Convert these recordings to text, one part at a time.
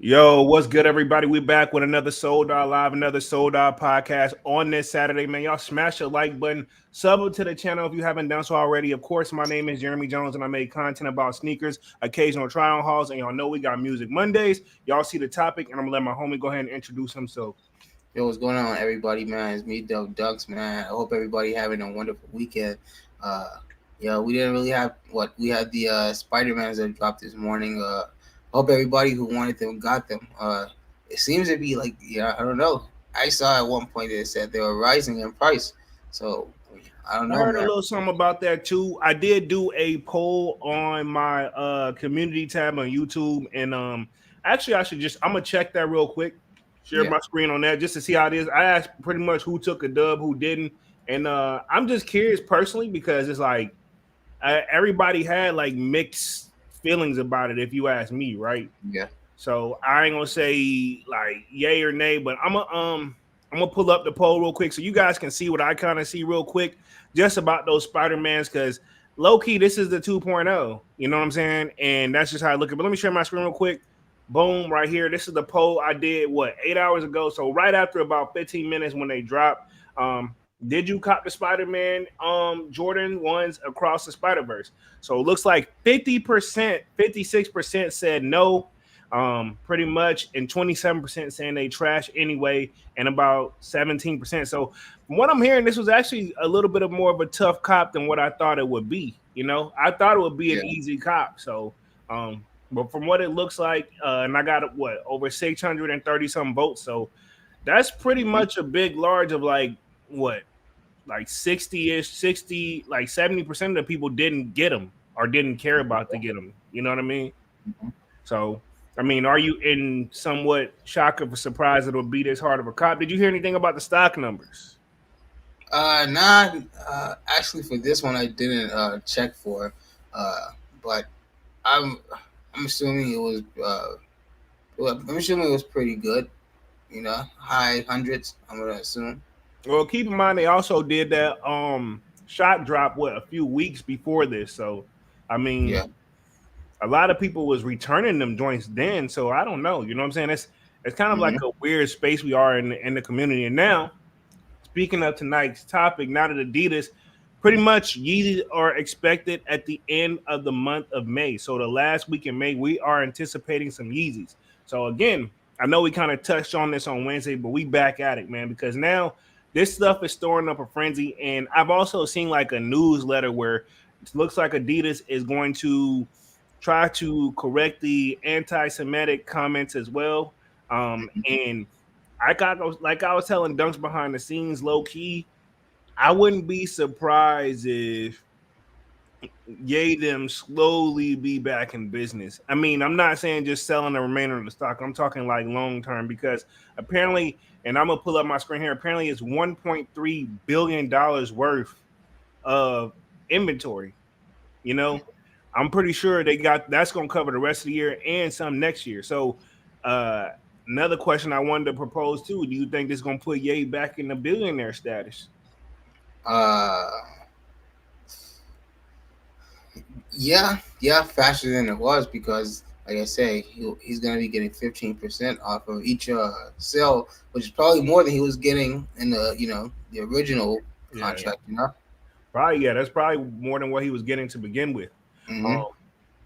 Yo, what's good, everybody? We back with another Sold Out Live, another Sold Out podcast on this Saturday, man. Y'all smash the like button, sub up to the channel if you haven't done so already. Of course, my name is Jeremy Jones, and I make content about sneakers, occasional try-on hauls, and y'all know we got Music Mondays. Y'all see the topic, and I'm gonna let my homie go ahead and introduce himself. Yo, what's going on, everybody, man? It's me, Doug Ducks, man. I hope everybody having a wonderful weekend. Uh, we didn't really have we had the Spider-Mans that dropped this morning. Hope everybody who wanted them got them. It seems to be like, I don't know. I saw at one point they said they were rising in price. So, I don't I know, heard a man. little something about that too. I did do a poll on my community tab on YouTube, and actually I'm gonna check that real quick. Share Yeah, my screen on that just to see how it is. I asked pretty much who took a dub, who didn't, and I'm just curious personally because it's like everybody had like mixed feelings about it. If you ask me, right? yeah. So I ain't gonna say like yay or nay, but I'm gonna pull up the poll real quick so you guys can see what I kind of see real quick just about those Spider-Mans because low key this is the 2.0. You know what I'm saying? And that's just how I look at it. But let me share my screen real quick. Boom, right here. This is the poll I did 8 hours ago. So right after about 15 minutes when they dropped. Did you cop the Spider-Man Jordan ones across the Spider-Verse? So it looks like 50%, 56% said no, pretty much, and 27% saying they trash anyway, and about 17%. So from what I'm hearing, this was actually a little bit of more of a tough cop than what I thought it would be. You know, I thought it would be an Yeah. easy cop. So but from what it looks like, and I got over 630 some votes. So that's pretty much a big large of like 60-ish, 60, like 70% of the people didn't get them or didn't care about to get them. You know what I mean? Mhm. So, I mean, are you in somewhat shock or surprise that it'll be this hard of a cop? Did you hear anything about the stock numbers? Nah. Actually, for this one, I didn't check for. Uh, but I'm I'm assuming it was. I'm assuming it was pretty good. High hundreds. I'm gonna assume. Well, keep in mind they also did that shot drop a few weeks before this. So, I mean, Yeah. a lot of people was returning them joints then. So I don't know. You know what I'm saying? It's kind of like Hmm. a weird space we are in the community. And now, speaking of tonight's topic, now that Adidas, pretty much Yeezys are expected at the end of the month of May. So the last week in May, we are anticipating some Yeezys. So again, I know we kind of touched on this on Wednesday, but we back at it, man, because now this stuff is storing up a frenzy. And I've also seen like a newsletter where it looks like Adidas is going to try to correct the anti-Semitic comments as well. And I was telling Dunks behind the scenes, low key, I wouldn't be surprised if Yay them slowly be back in business. I mean, I'm not saying just selling the remainder of the stock. I'm talking like long term because apparently, and I'm gonna pull up my screen here. Apparently, it's 1.3 billion dollars worth of inventory. You know, I'm pretty sure they got that's gonna cover the rest of the year and some next year. So, uh, another question I wanted to propose too: do you think this is gonna put Ye back in the billionaire status? Uh, yeah, faster than it was because, like I say, he's gonna be getting 15% off of each sale, which is probably more than he was getting in the original Yeah, contract. You know. probably. Yeah, that's probably more than what he was getting to begin with. Um, Hmm.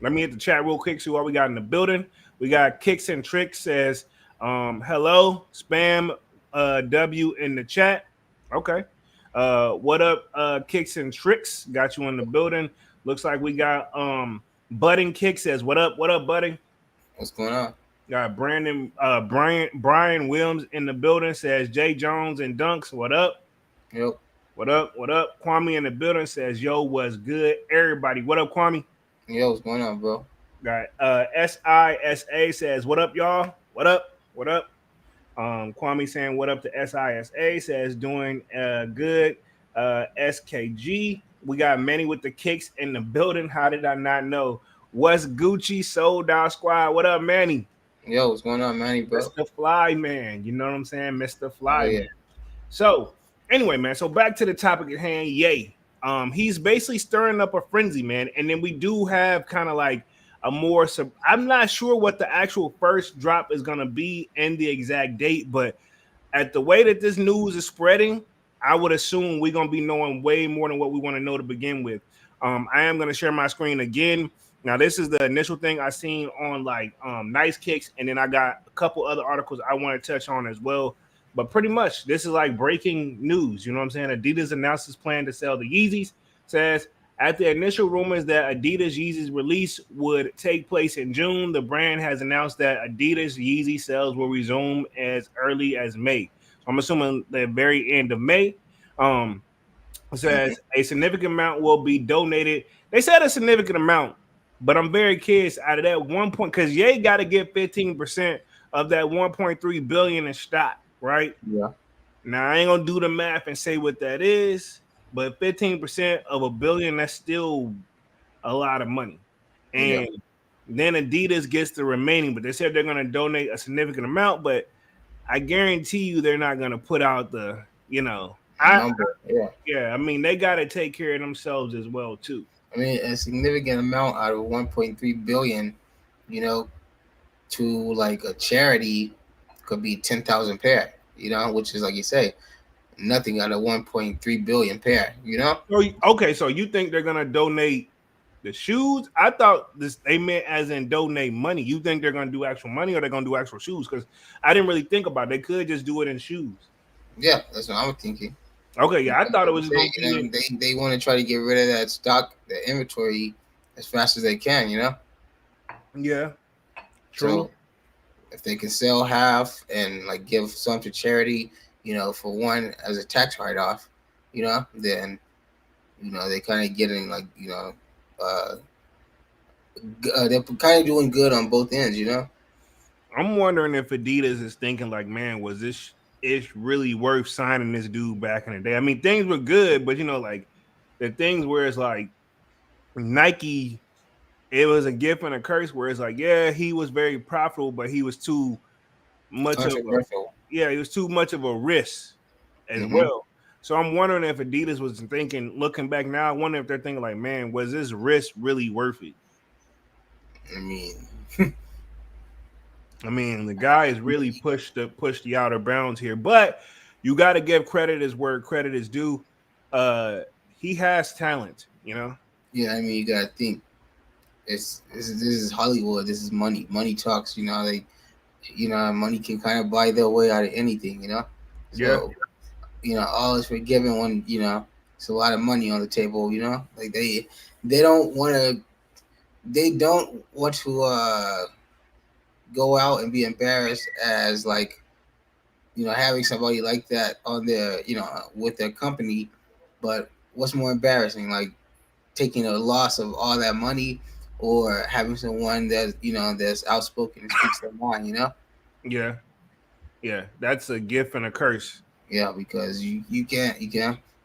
let me hit the chat real quick. See what we got in the building. We got Kicks and Tricks says, "Hello, spam W in the chat." Okay. What up, Kicks and Tricks? Got you in the building. Looks like we got Budding Kick says, What up, Budding?" What's going on? Got Brian Williams in the building says Jay Jones and Dunks. What up? Yep. What up? What up? Kwame in the building says, Yo, what's good? Everybody, what up, Kwame? Yeah, what's going on, bro? Got SISA says, What up, y'all? What up? What up? Kwame saying, What up to SISA says, Doing good. SKG. We got Manny with the kicks in the building. How did I not know? What's Gucci Sold Out Squad? What up, Manny? Yo, what's going on, Manny, bro? Mr. Fly Man. You know what I'm saying? Mr. Oh Fly yeah. Man. So, anyway, man. So back to the topic at hand. Yay. He's basically stirring up a frenzy, man. And then we do have kind of like a more. I'm not sure what the actual first drop is gonna be and the exact date, but at the way that this news is spreading, I would assume we're gonna be knowing way more than what we want to know to begin with. I am gonna share my screen again. Now, this is the initial thing I seen on like Nice Kicks, and then I got a couple other articles I want to touch on as well. But pretty much, this is like breaking news. You know what I'm saying? Adidas announced its plan to sell the Yeezys. Says after initial rumors that Adidas Yeezy's release would take place in June, the brand has announced that Adidas Yeezy sales will resume as early as May. So I'm assuming the very end of May. Um, it says a significant amount will be donated. They said a significant amount, but I'm very curious out of that 1 point because Ye got to get 15% of that 1.3 billion in stock, right? Yeah. Now I ain't gonna do the math and say what that is, but 15% of a billion, that's still a lot of money. Yeah. And then Adidas gets the remaining, but they said they're gonna donate a significant amount, but I guarantee you they're not gonna put out the, I Number. Yeah. yeah, I mean they gotta take care of themselves as well too. I mean, a significant amount out of 1.3 billion, you know, to like a charity could be 10,000 pair, which is like you say, nothing out of 1.3 billion pair, So okay, so you think they're gonna donate the shoes? I thought this they meant as in donate money. You think they're gonna do actual money or they're gonna do actual shoes? Because I didn't really think about it. They could just do it in shoes. Yeah, that's what I'm thinking. Okay, You yeah, I know, thought it was just gonna be they want to try to get rid of that stock, the inventory, as fast as they can. yeah, true. So if they can sell half and like give some to charity, for one as a tax write off, then they kind of getting like uh, they're kind of doing good on both ends. I'm wondering if Adidas is thinking like, man, was this ish really worth signing this dude back in the day? I mean, things were good, but like the things where it's like Nike, it was a gift and a curse. Where it's like, yeah, he was very profitable, but he was too much of a Controversial. he was too much of a risk as Hmm. well. So I'm wondering if Adidas was thinking, looking back now, I wonder if they're thinking like, man, was this risk really worth it? I mean, I mean, the guy has really pushed the outer bounds here, but you got to give credit as where credit is due. He has talent, yeah, I mean, you gotta think this is Hollywood. This is money. Money talks. Money can kind of buy their way out of anything. Yeah, So all is forgiven when it's a lot of money on the table. Like they don't want to they don't want to go out and be embarrassed as like having somebody like that on their with their company. But what's more embarrassing, like taking a loss of all that money, or having someone that's outspoken and speaks their mind. yeah, yeah. That's a gift and a curse. Yeah, because you can't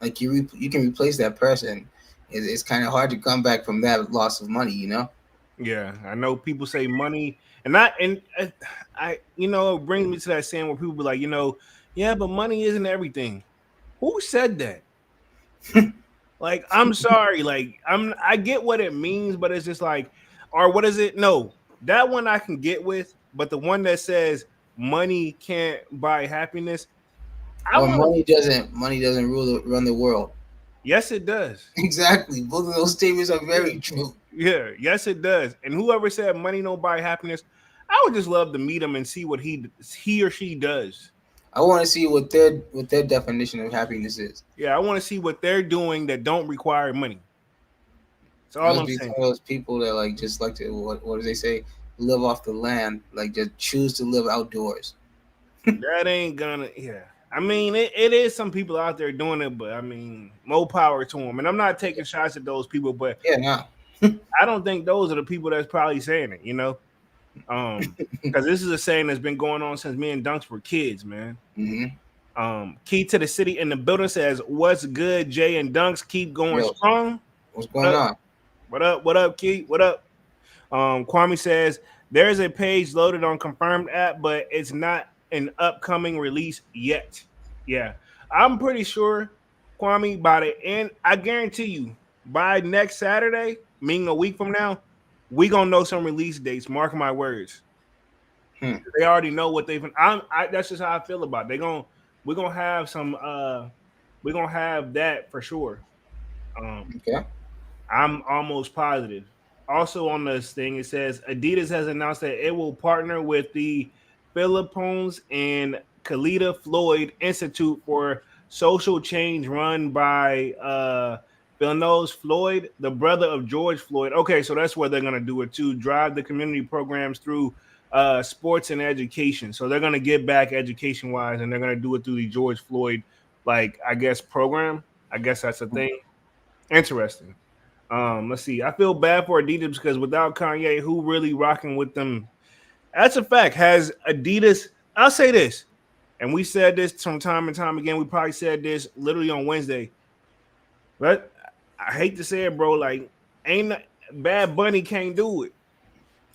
like you can replace that person. It's kind of hard to come back from that loss of money. Yeah, I know people say money, and I it brings me to that saying where people be like, yeah, but money isn't everything. Who said that? Like, I'm sorry. Like, I get what it means, but it's just like, or what is it? No, that one I can get with, but the one that says money can't buy happiness, I Or want to. money doesn't run the world. Yes, it does. Exactly. Both of those statements are very true. Yeah, yes, it does. And whoever said money don't buy happiness, I would just love to meet him and see what he or she does. I want to see what their definition of happiness is. Yeah, I want to see what they're doing that don't require money. That's It all must I'm be some saying. of those people that like just like to what do they say? Live off the land, like just choose to live outdoors. That ain't gonna. Yeah, I mean, it is some people out there doing it, but I mean, more power to them. And I'm not taking shots at those people, but Yeah, no. I don't think those are the people that's probably saying it. Because this is a saying that's been going on since me and Dunks were kids, man. Hmm. Key to the city in the building says, "What's good, Jay and Dunks? Keep going Yo, strong." what's What going up? on? What up? What up, Key? What up? Kwame says there's a page loaded on confirmed app, but it's not an upcoming release yet. Yeah, I'm pretty sure, Kwame, by the end, I guarantee you, by next Saturday, meaning a week from now, we gonna know some release dates. Mark my words. Hmm. They already know what they've. That's just how I feel about it. We're gonna have some. We're gonna have that for sure. Um, Okay. I'm almost positive. Also on this thing, it says Adidas has announced that it will partner with the Philippines and Kalita Floyd Institute for Social Change, run by Vilnos Floyd, the brother of George Floyd. Okay, so that's what they're gonna do it to drive the community programs through sports and education. So they're gonna give back education wise, and they're gonna do it through the George Floyd, like I guess program. I guess that's a thing. Interesting. Let's see. I feel bad for Adidas because without Kanye, who really rocking with them? That's a fact. Has Adidas? I'll say this, and we said this from time and time again. We probably said this literally on Wednesday, but I hate to say it, bro. Like, ain't Bad Bunny can't do it.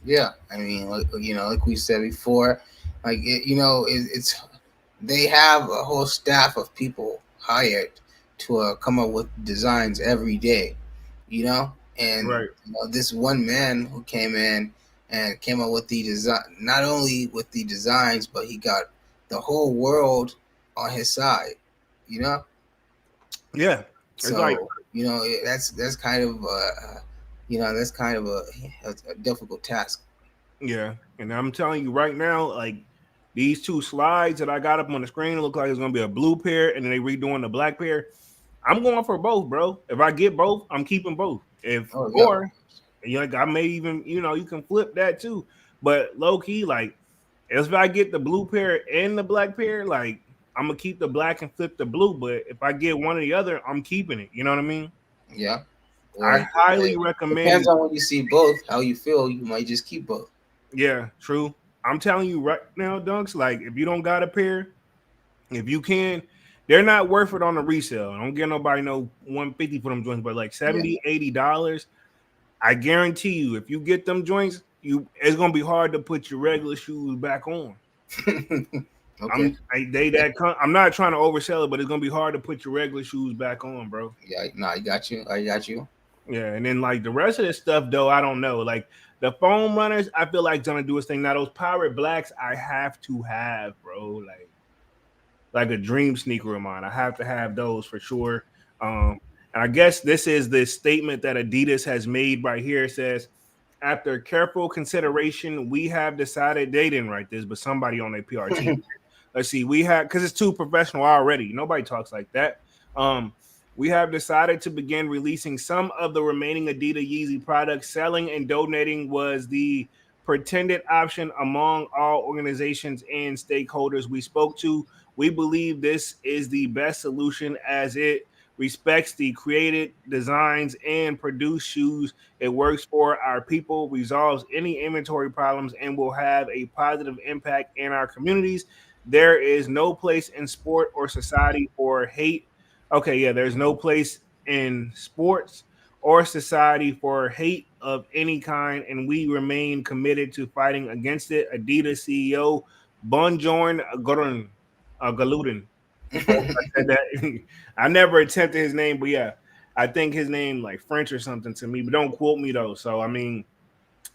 Yeah, I mean, like we said before, it's they have a whole staff of people hired to come up with designs every day, and Right. this one man who came in and came up with the design, not only with the designs, but he got the whole world on his side, you know. Yeah. It's like, So that's kind of that's kind of a difficult task. yeah, and I'm telling you right now, like these two slides that I got up on the screen look like it's gonna be a blue pair, and then they redoing the black pair. I'm going for both, bro. If I get both, I'm keeping both. If Oh yeah, or like I may even, you can flip that too. But low key, like if I get the blue pair and the black pair, like I'm gonna keep the black and flip the blue. But if I get one or the other, I'm keeping it. You know what I mean? yeah. I Or highly it depends recommend. on when you see both, how you feel. You might just keep both. Yeah, true. I'm telling you right now, Dunks. Like if you don't got a pair, if you can, they're not worth it on the resale. I don't get nobody no 150 for them joints, but like Yeah. 70, $80. I guarantee you, if you get them joints, it's gonna be hard to put your regular shoes back on. Okay. I'm not trying to oversell it, but it's gonna be hard to put your regular shoes back on, bro. Yeah. No, I got you. I got you. Yeah, and then like the rest of this stuff though, I don't know. Like the foam runners, I feel like gonna do its thing. Now those pirate blacks, I have to have, bro. Like a dream sneaker of mine. I have to have those for sure. And I guess this is the statement that Adidas has made right here. It says, after careful consideration, we have decided they didn't write this, but somebody on their PR team. Let's see, we have because it's too professional already. Nobody talks like that. Um, we have decided to begin releasing some of the remaining Adidas Yeezy products. Selling and donating was the pretended option among all organizations and stakeholders we spoke to. We believe this is the best solution as it respects the created designs and produced shoes. It works for our people, resolves any inventory problems, and will have a positive impact in our communities. There is no place in sport or society for hate. Okay, yeah, there's no place in sports or society for hate of any kind, and we remain committed to fighting against it. Adidas CEO Bonjourn Galudin. Hope I said that. I never attempted his name, but yeah, I think his name like French or something to me, but don't quote me though. So I mean,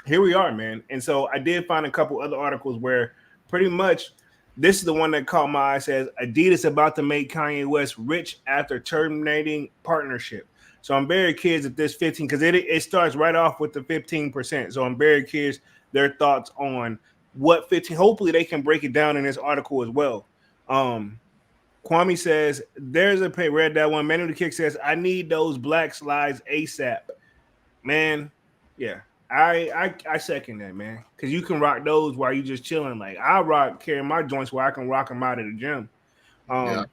here we are, man. And so I did find a couple other articles where pretty much this is the one that caught my eye. Says Adidas about to make Kanye West rich after terminating partnership. So I'm very curious if this 15 because it starts right off with the 15%. So I'm very curious their thoughts on what 15. Hopefully they can break it down in this article as well. Um, Kwame says there's a pay. Read that one. Manu the Kick says I need those black slides ASAP. Man, yeah, I second that, man, because you can rock those while you just chilling. Like I rock carry my joints where I can rock them out of the gym. Yeah. Um,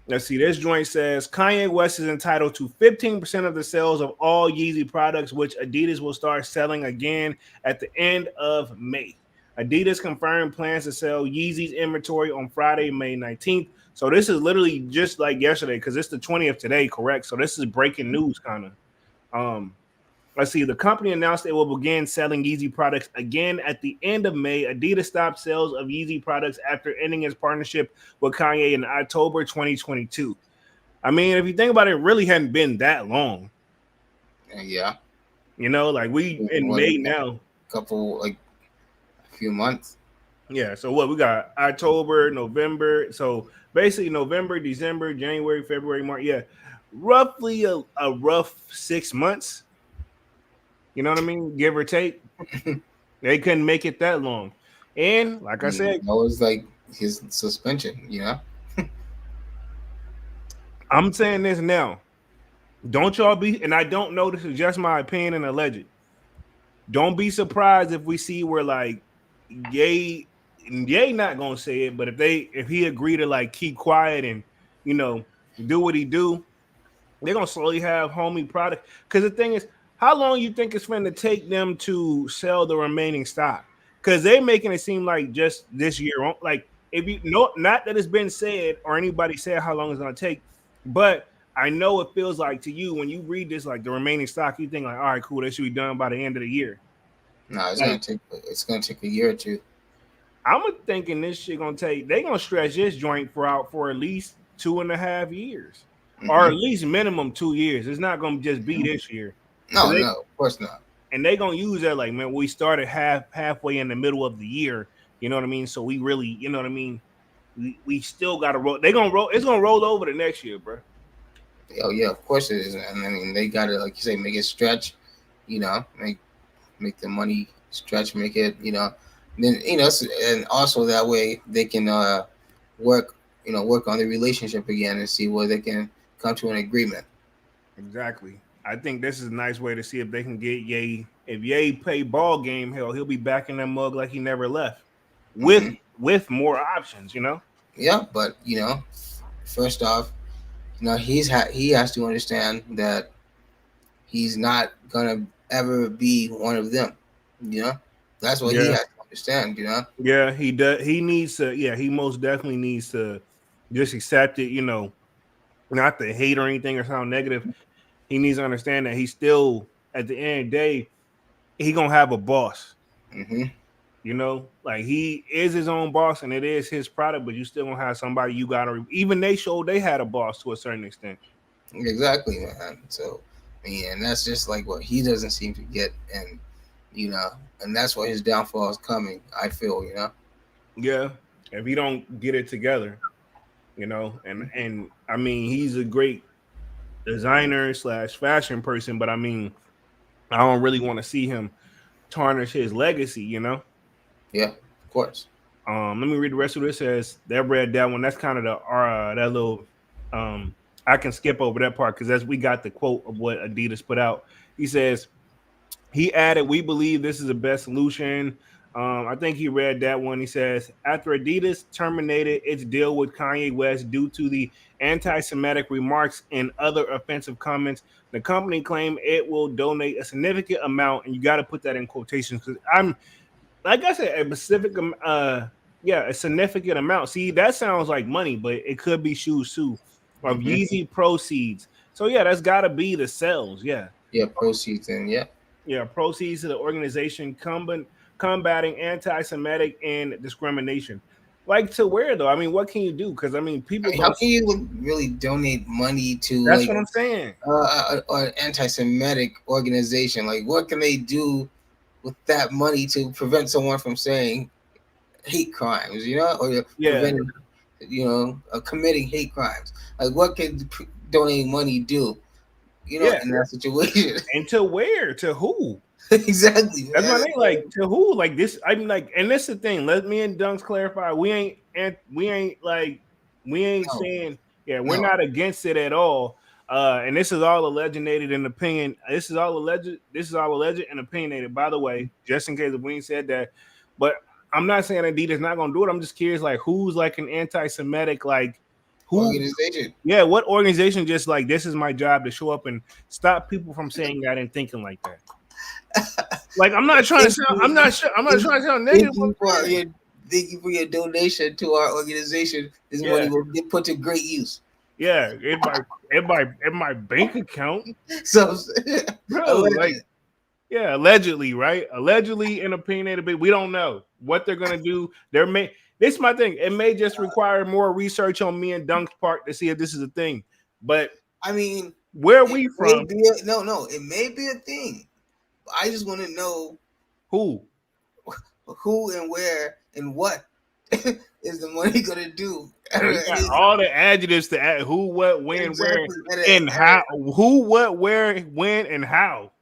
let's see. This joint says Kanye West is entitled to 15% of the sales of all Yeezy products, which Adidas will start selling again at the end of May. Adidas confirmed plans to sell Yeezy's inventory on Friday, May 19th. So this is literally just like yesterday because it's the 20th today, correct? So this is breaking news, kind of. Um, Let's see. The company announced it will begin selling Yeezy products again at the end of May. Adidas stopped sales of Yeezy products after ending its partnership with Kanye in October 2022. I mean, if you think about it, it really hadn't been that long. Yeah. You know, like we in What, May now. couple, like a few months. Yeah. So what we got? October, November. So basically November, December, January, February, March. Yeah, roughly a rough 6 months. You know what I mean? Give or take. They couldn't make it that long. And like I And said, that was like his suspension, you know. I'm saying this now. Don't y'all be, and I don't know, this is just my opinion and alleged. Don't be surprised if we see where like Ye not gonna say it, but if he agree to like keep quiet and you know do what he do, they're gonna slowly have homie product. Because the thing is, how long you think it's going to take them to sell the remaining stock? Because they making it seem like just this year, like if you know, not that it's been said or anybody said how long it's gonna take, but I know it feels like to you when you read this, like the remaining stock, you think like, all right, cool, they should be done by the end of the year. No, Like it's gonna take a year or two. I'm thinking this shit gonna take, they gonna stretch this joint for out for at least 2.5 years, or Mm-hmm. at least minimum 2 years. It's not gonna just be this year. No, no, of course not. And they gonna use that like, man, we started halfway in the middle of the year, you know what I mean? So we really, you know what I mean, we still gotta roll. They gonna roll, it's gonna roll over the next year, bro. Oh yeah, of course it is. And I mean, they gotta, like you say, make it stretch. You know, make the money stretch, make it. You know, then and also that way they can work. Work on the relationship again and see where they can come to an agreement. Exactly. I think this is a nice way to see if they can get Ye. If Ye play ball game, hell, he'll be back in that mug like he never left, with Mm-hmm. with more options, you know. Yeah, but first off, he has to understand that he's not gonna ever be one of them. You know, that's what he Yeah, has to understand. You know. yeah, he does. He needs to. Yeah, he most definitely needs to just accept it. You know, not to hate or anything or sound negative. He needs to understand that he's still at the end of the day, he gonna have a boss. Mm-hmm. You know, like he is his own boss and it is his product, but you still gonna have somebody you gotta. Even they showed they had a boss to a certain extent. Exactly, man. So, I mean, and that's just like what he doesn't seem to get, and you know, and that's why his downfall is coming. I feel, Yeah, if he don't get it together, you know, and I mean he's a great designer slash fashion person, but I mean I don't really want to see him tarnish his legacy, you know. Yeah, of course. Let me read the rest of this. As that read that one, that's kind of the that little. I can skip over that part because as we got the quote of what Adidas put out. He says he added, "We believe this is the best solution." I think he read that one. He says after Adidas terminated its deal with Kanye West due to the anti-Semitic remarks and other offensive comments, the company claimed it will donate a significant amount, and you got to put that in quotations because I'm like I said, a specific, yeah, a significant amount. See, that sounds like money, but it could be shoes too, of Mm-hmm. Yeezy proceeds. So yeah, that's got to be the sales. Yeah, Yeah, proceeds and yeah. yeah, proceeds to the organization combating anti-Semitic and discrimination. Like to where though? I mean, what can you do? Because I mean, I people mean, how gonna. can you really donate money to That's like what I'm saying. an anti-Semitic organization? Like, what can they do with that money to prevent someone from saying hate crimes? Or Yeah, preventing committing hate crimes. Like, what can donating money do? yeah. In that situation. And to where? To who? Exactly, That's man. my thing. Like to who? Like this? I'm like, and this is the thing. Let me and Dunks clarify. We ain't like we ain't No, saying yeah. We're no. not against it at all. And this is all alleged and opinion. This is all alleged. This is all alleged and opinionated. By the way, just in case if we ain't said that, but I'm not saying Adidas not gonna do it. I'm just curious, like who's like an anti-Semitic, like who? Organization. Yeah, what organization just like this is my job to show up and stop people from saying that and thinking like that. Like I'm not trying to Thank sound. I'm you. not sure. I'm not Thank, trying to sound thank negative. you for your thank you for your donation to our organization. This Yeah, money will get put to great use. yeah. In my bank account, So, bro. Like alleged. yeah, allegedly, right? Allegedly and opinionated. But we don't know what they're gonna do. There may. This is my thing. It may just require more research on me and Dunk's part to see if this is a thing. But I mean, where it we may from? be no. It may be a thing. I just want to know Who? who and where and what is the money gonna do. You got all the adjectives to add who, what, when, where, Exactly. and how. Who, what, where, when, and how.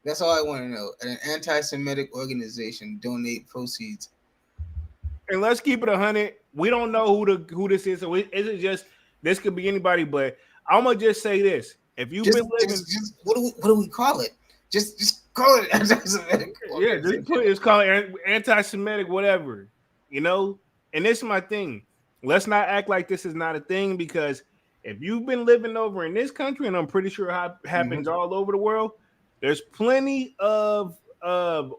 That's all I want to know. An anti-Semitic organization donate proceeds. And let's keep it 100. We don't know who this is. So is it just this could be anybody? But I'm gonna just say this: if you've been living, Just what do we call it? Just call it anti-Semitic yeah, just organization. put it's called anti-Semitic, whatever. You know, and this is my thing. Let's not act like this is not a thing because if you've been living over in this country, and I'm pretty sure it happens all over the world, there's plenty of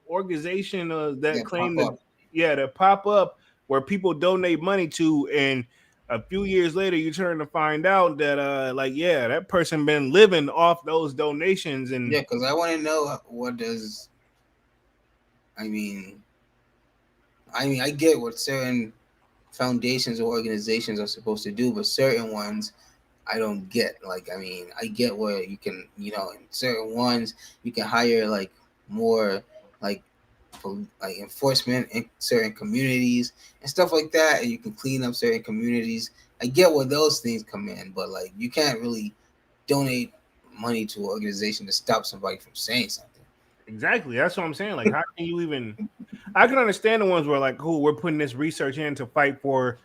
organizations that Yeah, claim pop that up. that pop up where people donate money to, and a few years later you turn to find out that that person been living off those donations and Yeah, because I want to know what does. I mean, I get what certain foundations or organizations are supposed to do, but certain ones I don't get. Like, I mean, I get where you can, in certain ones you can hire like more like like enforcement in certain communities and stuff like that, and you can clean up certain communities. I get where those things come in, but like you can't really donate money to an organization to stop somebody from saying something. exactly that's what I'm saying. Like, how can you even? I can understand the ones where like, who we're putting this research in to fight for,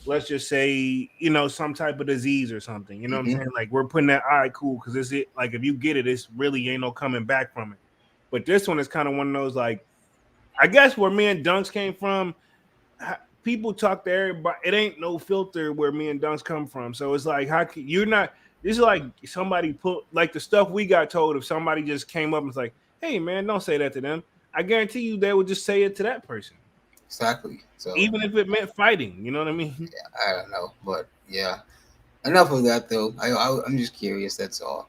let's just say, some type of disease or something. You know what I'm Mm-hmm. saying? Like, we're putting that, all right, cool, because it's it. Like, if you get it, it's really ain't no coming back from it. But this one is kind of one of those like, I guess where me and Dunks came from. People talk to everybody. It ain't no filter where me and Dunks come from. So it's like, how can you're not? This is like somebody put like the stuff we got told. If somebody just came up and was like, "Hey, man, don't say that to them," I guarantee you they would just say it to that person, Exactly. So even if it meant fighting. You know what I mean? I don't know, but yeah. Enough of that, though. I'm just curious. That's all.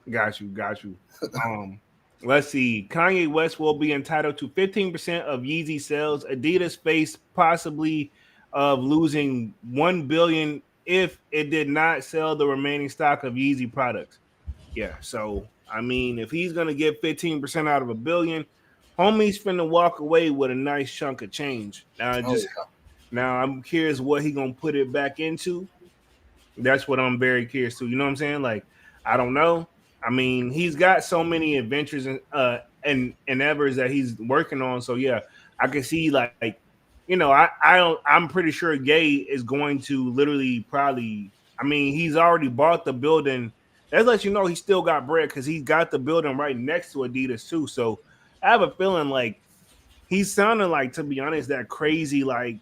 Got you, got you. Um, let's see. Kanye West will be entitled to 15% of Yeezy sales. Adidas face possibly of losing 1 billion if it did not sell the remaining stock of Yeezy products. Yeah, so I mean, if he's gonna get 15% out of a billion, homie's finna walk away with a nice chunk of change. Oh yeah. Now I'm curious what he gonna put it back into. That's what I'm very curious to. You know what I'm saying? Like, I don't know. I mean, he's got so many adventures and endeavors that he's working on. So yeah, I can see like, I don't. I'm pretty sure Gay is going to literally probably. I mean, he's already bought the building. That lets you know he still got bread because he's got the building right next to Adidas too. So I have a feeling like he's sounding like, to be honest, that crazy like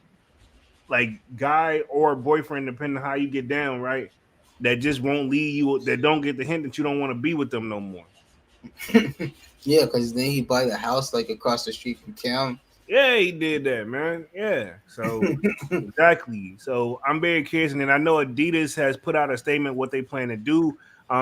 guy or boyfriend, depending on how you get down, right? That just won't leave you. That don't get the hint that you don't want to be with them no more. Yeah, because then he buy the house like across the street from Cam. Yeah, he did that, man. Yeah. So exactly. So I'm very curious, and then I know Adidas has put out a statement what they plan to do.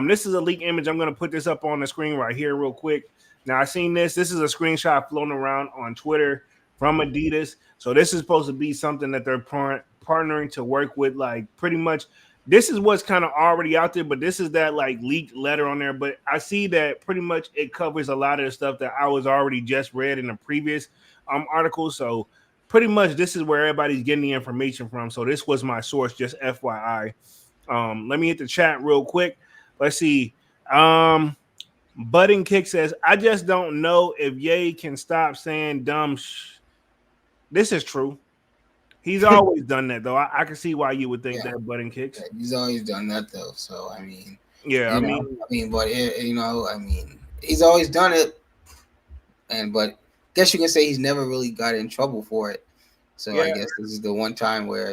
This is a leak image. I'm going to put this up on the screen right here, real quick. Now I seen this. This is a screenshot floating around on Twitter from Adidas. So this is supposed to be something that they're partnering to work with. Like, pretty much, this is what's kind of already out there, but this is that like leaked letter on there. But I see that pretty much it covers a lot of the stuff that I was already just read in the previous article. So pretty much this is where everybody's getting the information from. So this was my source, just FYI. Let me hit the chat real quick. Let's see. Budding Kick says, I just don't know if Ye can stop saying dumb This is true. He's always done that though. I can see why you would think Yeah, that, Budding yeah, Kicks. he's always done that though. So I mean, Yeah, I mean, but I mean, he's always done it, but guess you can say he's never really got in trouble for it. So yeah, I guess this is the one time where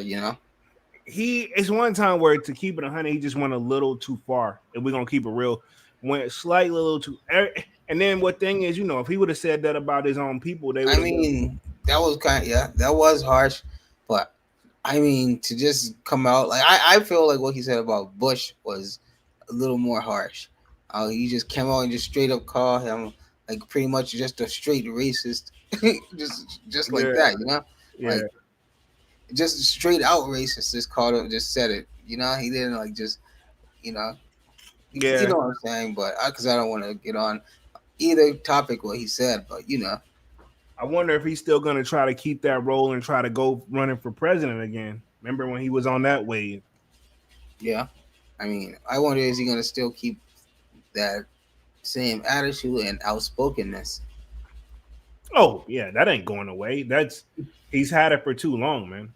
he it's one time where, to keep it 100, he just went a little too far. If we're gonna keep it real, went slightly a little too. And then what thing is, if he would have said that about his own people, they would I have been. mean, that was that was harsh, but I mean, to just come out like I feel like what he said about Bush was a little more harsh. He just came out and just straight up called him like pretty much just a straight racist, just like Yeah, that, yeah, like just straight out racist. Just called him, just said it, He didn't like just, you know, you yeah, know what I'm saying. But because I don't want to get on. either topic what he said, but I wonder if he's still going to try to keep that role and try to go running for president again. Remember when he was on that wave? yeah. I mean, I wonder is he gonna still keep that same attitude and outspokenness? Oh yeah, that ain't going away. That's he's had it for too long, man.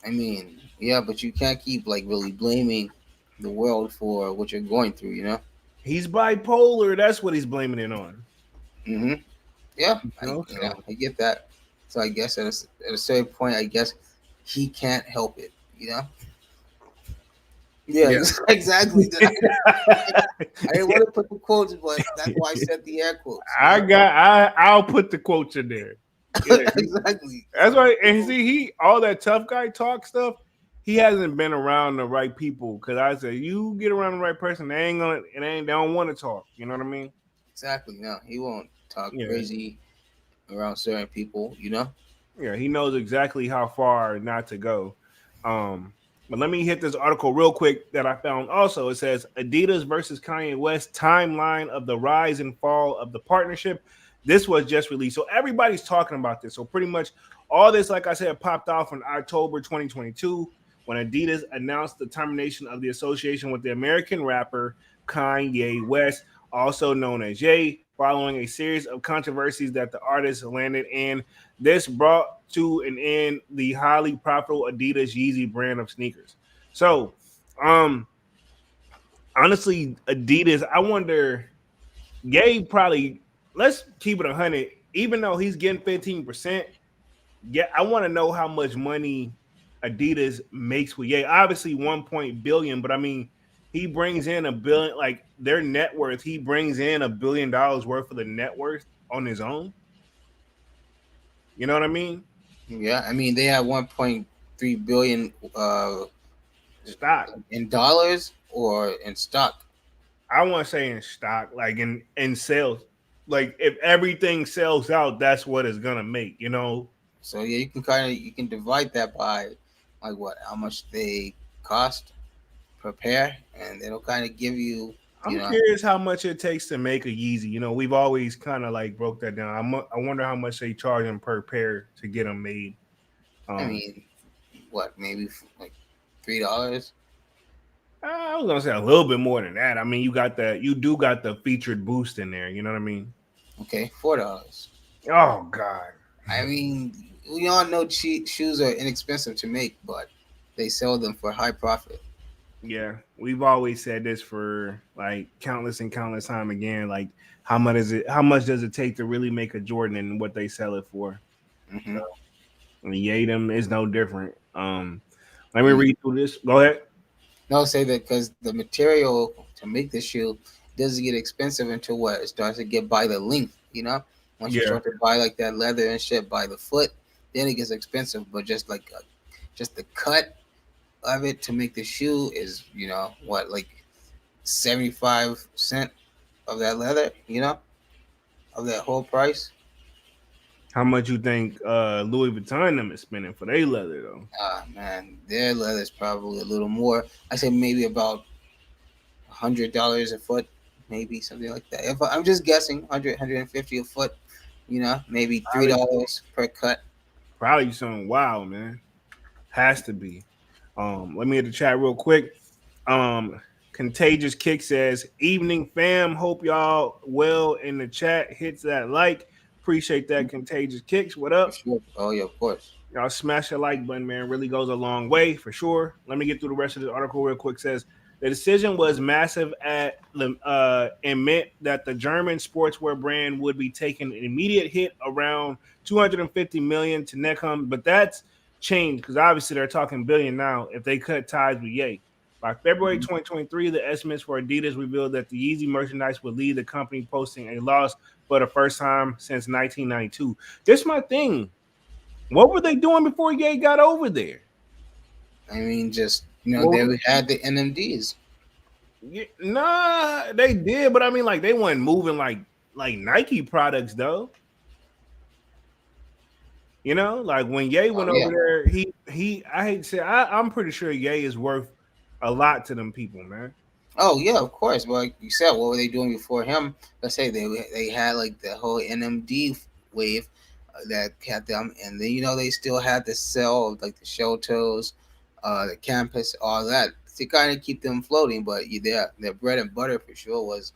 I mean, yeah, but you can't keep like really blaming the world for what you're going through, He's bipolar. That's what he's blaming it on. hmm Yeah, You know, so I get that. So I guess at a certain point, I guess he can't help it, Yeah, yeah. exactly. I didn't want to put the quotes, but that's why I said the air quotes. I'll put the quotes in there. Yeah, Exactly. that's So right. And see, he all that tough guy talk stuff. He hasn't been around the right people. Cause I said, you get around the right person, they don't want to talk. You know what I mean? exactly. No, he won't talk Yeah, crazy around certain people. yeah. He knows exactly how far not to go. Um, but let me hit this article real quick that I found. Also, it says Adidas versus Kanye West timeline of the rise and fall of the partnership. This was just released, so everybody's talking about this. So pretty much all this, like I said, popped off in October 2022 when Adidas announced the termination of the association with the American rapper Kanye West, also known as Ye, following a series of controversies that the artist landed in. This brought to an end the highly profitable Adidas YEEZY brand of sneakers. So, um, honestly, Adidas, I wonder, Ye probably, let's keep it 100, even though he's getting 15%. Yeah, I want to know how much money Adidas makes with Ye. Obviously, 1 billion, but I mean, he brings in a billion, like their net worth. He brings in $1 billion worth of the net worth on his own. You know what I mean? Yeah, I mean they have 1.3 billion Stock. in dollars or in stock. I want to say in stock, like in sales. Like if everything sells out, that's what it's gonna make. You know, So yeah, you can divide that by like what how much they cost per pair, and it'll kind of give you you I'm know curious how much it takes to make a Yeezy. You know, we've always kind of like broke that down. I wonder how much they charge them per pair to get them made. I Um, mean what maybe like $3. I was gonna say a little bit more than that. I mean, you do got the featured boost in there. You know what I mean? Okay, $4. Oh God, I mean we all know shoes are inexpensive to make, but they sell them for high profit. yeah, we've always said this for like countless and countless time again. Like, how much is it? How much does it take to really make a Jordan and what they sell it for? hmm And Yadam is no different. Let me read through this. Go ahead. No, say that because the material to make the shoe doesn't get expensive until what it starts to get by the length. Once you Yeah. start to buy like that leather and shit by the foot, then it gets expensive. But just the cut of it to make the shoe is what like 75 cent of that leather. Of that whole price. How much you think Louis Vuitton them is spending for their leather though? Ah man, their leather is probably a little more. I say maybe about $100 a foot, maybe something like that. If I'm just guessing, 150 a foot, maybe three Probably, dollars per cut. probably something wild, man. Has to be. Let me hit the chat real quick. Contagious Kick says, "Evening fam, hope y'all well in the chat. Hits that like, appreciate that. Contagious Kicks, what For up? sure. Oh yeah, of course. Y'all smash the like button, man. Really goes a long way for sure. Let me get through the rest of the article real quick. Says the decision was massive at the and meant that the German sportswear brand would be taking an immediate hit around 250 million to Neckham, but that's changed because obviously they're talking billion now if they cut ties with Ye. By February Mhm. 2023, the estimates for Adidas revealed that the Yeezy merchandise would lead the company posting a loss for the first time since 1992. This is my thing. What were they doing before Ye got over there? I mean, just What there were we had the NMDs. nah, they did, but I mean, like they weren't moving like Nike products though. You know, like when Ye Oh went over yeah, there, he I hate to say I'm pretty sure Ye is worth a lot to them people, man. Oh yeah, of course. Well, like you said, what were they doing before him? Let's say they had like the whole NMD wave that had them, and then they still had the cell like the shell toes, the campus, all that to kind of keep them floating. But their bread and butter for sure was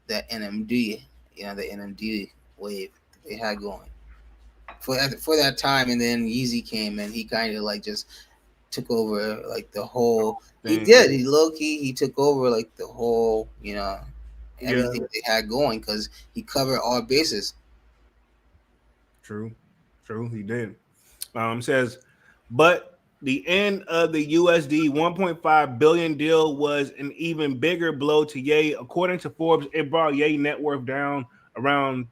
that NMD, the NMD wave that they had going for that time. And then Yeezy came and he kind of like just took over like the whole. He Thing. did. He low key. He took over like the whole. Yeah, Everything they had going because he covered all bases. true, true. He did. Says, but the end of the USD 1.5 billion deal was an even bigger blow to Ye. According to Forbes, it brought Ye net worth down around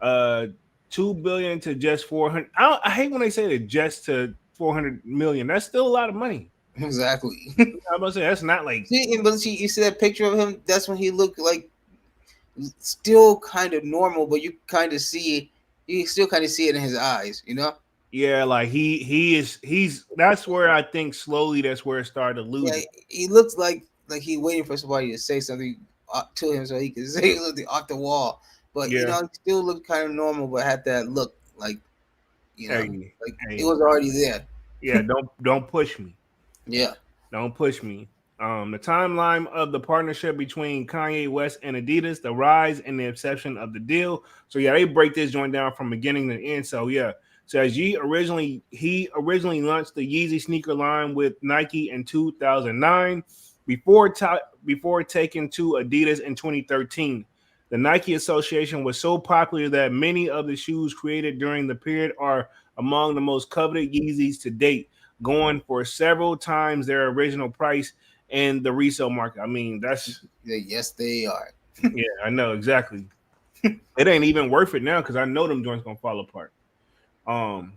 uh 2 billion to just 400. I hate when they say that just to 400 million. That's still a lot of money. Exactly. I'm about to say that's not like See, you see that picture of him? That's when he looked like still kind of normal, but you still kind of see it in his eyes. yeah, like he's that's where I think slowly that's where it started to lose Yeah, it. he looks like he waiting for somebody to say something to him so he can say something off the wall. But Yeah. he still looked kind of normal, but had that look Hey, like it hey, was already there. yeah, don't push me. Yeah, Don't push me. The timeline of the partnership between Kanye West and Adidas, the rise and the inception of the deal. So yeah, they break this joint down from beginning to end. So yeah, so as he originally launched the Yeezy sneaker line with Nike in 2009, before before taking to Adidas in 2013. The Nike Association was so popular that many of the shoes created during the period are among the most coveted Yeezys to date, going for several times their original price in the resale market. I mean, that's yes, they are. yeah, I know exactly. It ain't even worth it now because I know them joints gonna fall apart. Um,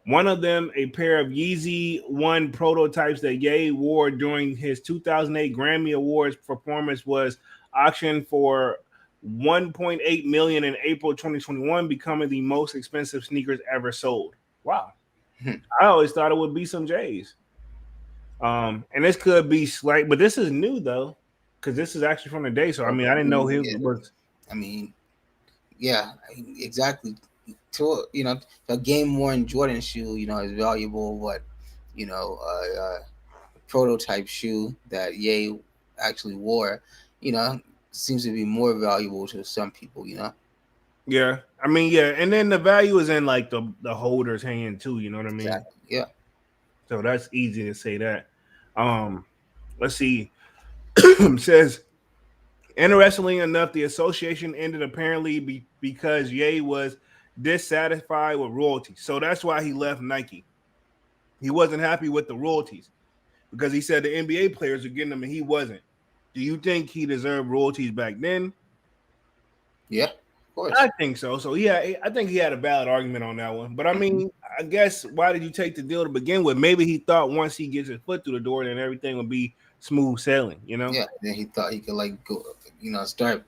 One of them, a pair of Yeezy One prototypes that Ye wore during his 2008 Grammy Awards performance, was auctioned for 1.8 million in April 2021, becoming the most expensive sneakers ever sold. Wow. I always thought it would be some J's. And this could be slight, but this is new though, because this is actually from the day. So I Oh, mean, I didn't know he yeah. was. I mean, yeah, exactly. A game worn Jordan shoe, is valuable. What, prototype shoe that Ye actually wore, you know, seems to be more valuable to some people. Yeah, I mean, yeah, and then the value is in like the holder's hand too. You know what I mean? Exactly. Yeah. So that's easy to say that. Um, let's see. Says interestingly enough, the association ended apparently because Ye was dissatisfied with royalties. So that's why he left Nike. He wasn't happy with the royalties because he said the NBA players were getting them and he wasn't. Do you think he deserved royalties back then? Yeah. Of course. I think so. So yeah, I think he had a valid argument on that one. But I mean, I guess why did you take the deal to begin with? Maybe he thought once he gets his foot through the door, then everything will be smooth sailing. You know, Yeah. Then he thought he could like go, start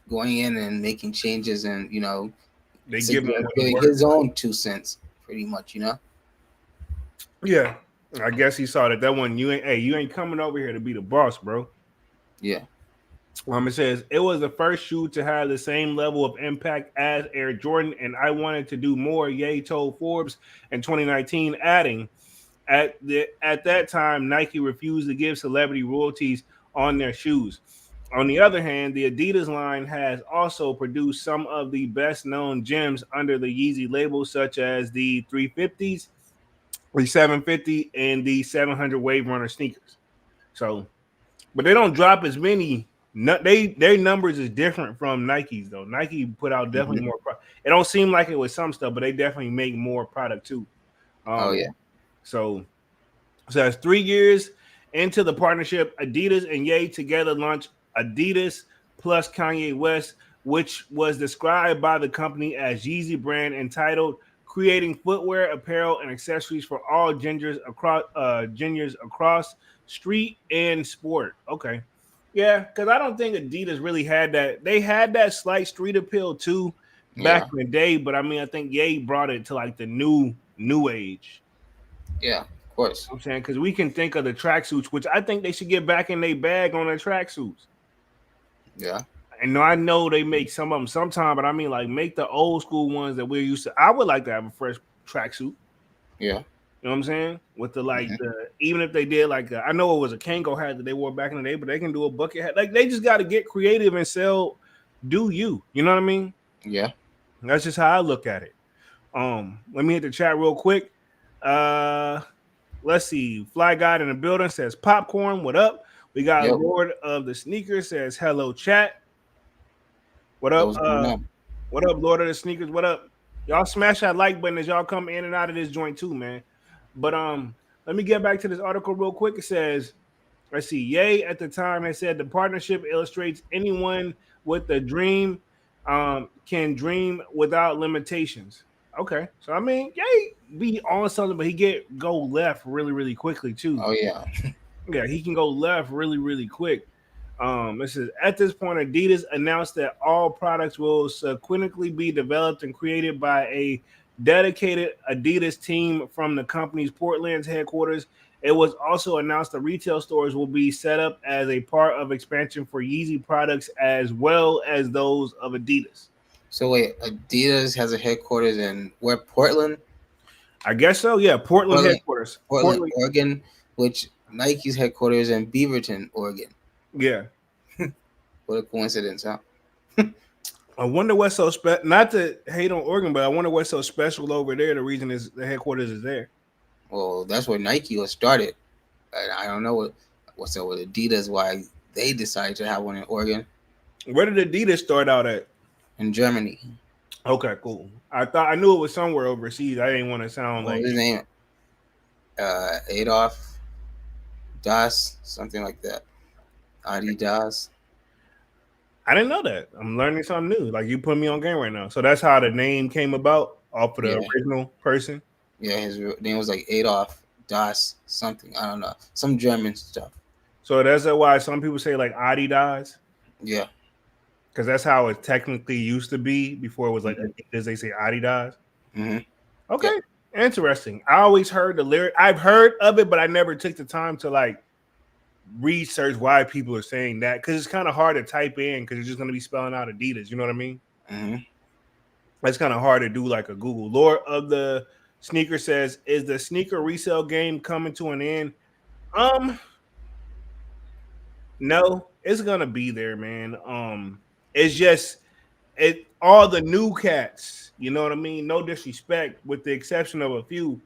going in and making changes and they give him what he giving worth. his own 2 cents, pretty much. Yeah, I guess he saw that one. You ain't, hey, you ain't coming over here to be the boss, bro. Yeah. It says it was the first shoe to have the same level of impact as Air Jordan, and I wanted to do more. Ye told Forbes in 2019, adding, at that time, Nike refused to give celebrity royalties on their shoes. On the other hand, the Adidas line has also produced some of the best known gems under the Yeezy label, such as the 350s, the 750, and the 700 Wave Runner sneakers. So, but they don't drop as many. Their numbers is different from Nike's though. Nike put out definitely Hmm. more. It don't seem like it was some stuff, but they definitely make more product too. Oh Um, yeah. so So that's 3 years into the partnership. Adidas and Ye together launched Adidas plus Kanye West, which was described by the company as Yeezy brand, entitled "Creating Footwear, Apparel, and Accessories for All genders across street and sport." Okay, yeah, because I don't think Adidas really had that. They had that slight street appeal too back Yeah. in the day, but I mean, I think Ye brought it to like the new age. Yeah. Of course. I'm saying, because we can think of the tracksuits, which I think they should get back in their bag on their tracksuits. Yeah. And I know they make some of them sometime, but I mean, like, make the old school ones that we're used to. I would like to have a fresh tracksuit. Yeah. You know what I'm saying? With the like Hmm. the even if they did like I know it was a Kango hat that they wore back in the day, but they can do a bucket hat. Like they just got to get creative and sell. Do you? You know what I mean? Yeah. That's just how I look at it. Let me hit the chat real quick. Uh, let's see. Fly Guy in the building says popcorn. What up? We got Yep. Lord of the Sneakers says hello chat. What Yo, up? what's going on? What up, Lord of the Sneakers? What up? Y'all smash that like button as y'all come in and out of this joint too, man. But let me get back to this article real quick. It says, let's see, Ye at the time has said the partnership illustrates anyone with a dream can dream without limitations. Okay. So I mean, Ye be on something, but he get go left really, really quickly too. Oh yeah. Yeah, he can go left really, really quick. This is at this point, Adidas announced that all products will sequentially be developed and created by a dedicated Adidas team from the company's Portland's headquarters. It was also announced the retail stores will be set up as a part of expansion for Yeezy products as well as those of Adidas. So wait, Adidas has a headquarters in where? Portland, I guess so. Yeah, Portland Portland, headquarters. Portland, Portland. Oregon, which Nike's headquarters in Beaverton, Oregon. Yeah. What a coincidence, huh? I wonder what's so special. Not to hate on Oregon, but I wonder what's so special over there. The reason is the headquarters is there. Well, that's where Nike was started. I don't know what's up with Adidas. Why they decided to have one in Oregon, Where did Adidas start out at? in Germany. Okay, cool. I knew it was somewhere overseas. I didn't want to sound What like was his name? Adolf Das, something like that. Adidas. I didn't know that. I'm learning something new. Like you put me on game right now. So that's how the name came about off of the Yeah, original person. yeah. His name was like Adolf Das something. I don't know. Some German stuff. So that's why some people say like Adidas Yeah. because that's how it technically used to be before it was like Hmm. Adidas. They say Adidas. Hmm. Yep. Okay, interesting. I always heard the lyric. I've heard of it, but I never took the time to like research why people are saying that because it's kind of hard to type in because you're just going to be spelling out Adidas. You know what I mean? Hmm. It's kind of hard to do like a Google. Lord of the Sneaker says, "Is the sneaker resale game coming to an end?" Um, no, it's gonna be there, man. It's just all the new cats. You know what I mean? No disrespect, with the exception of a few.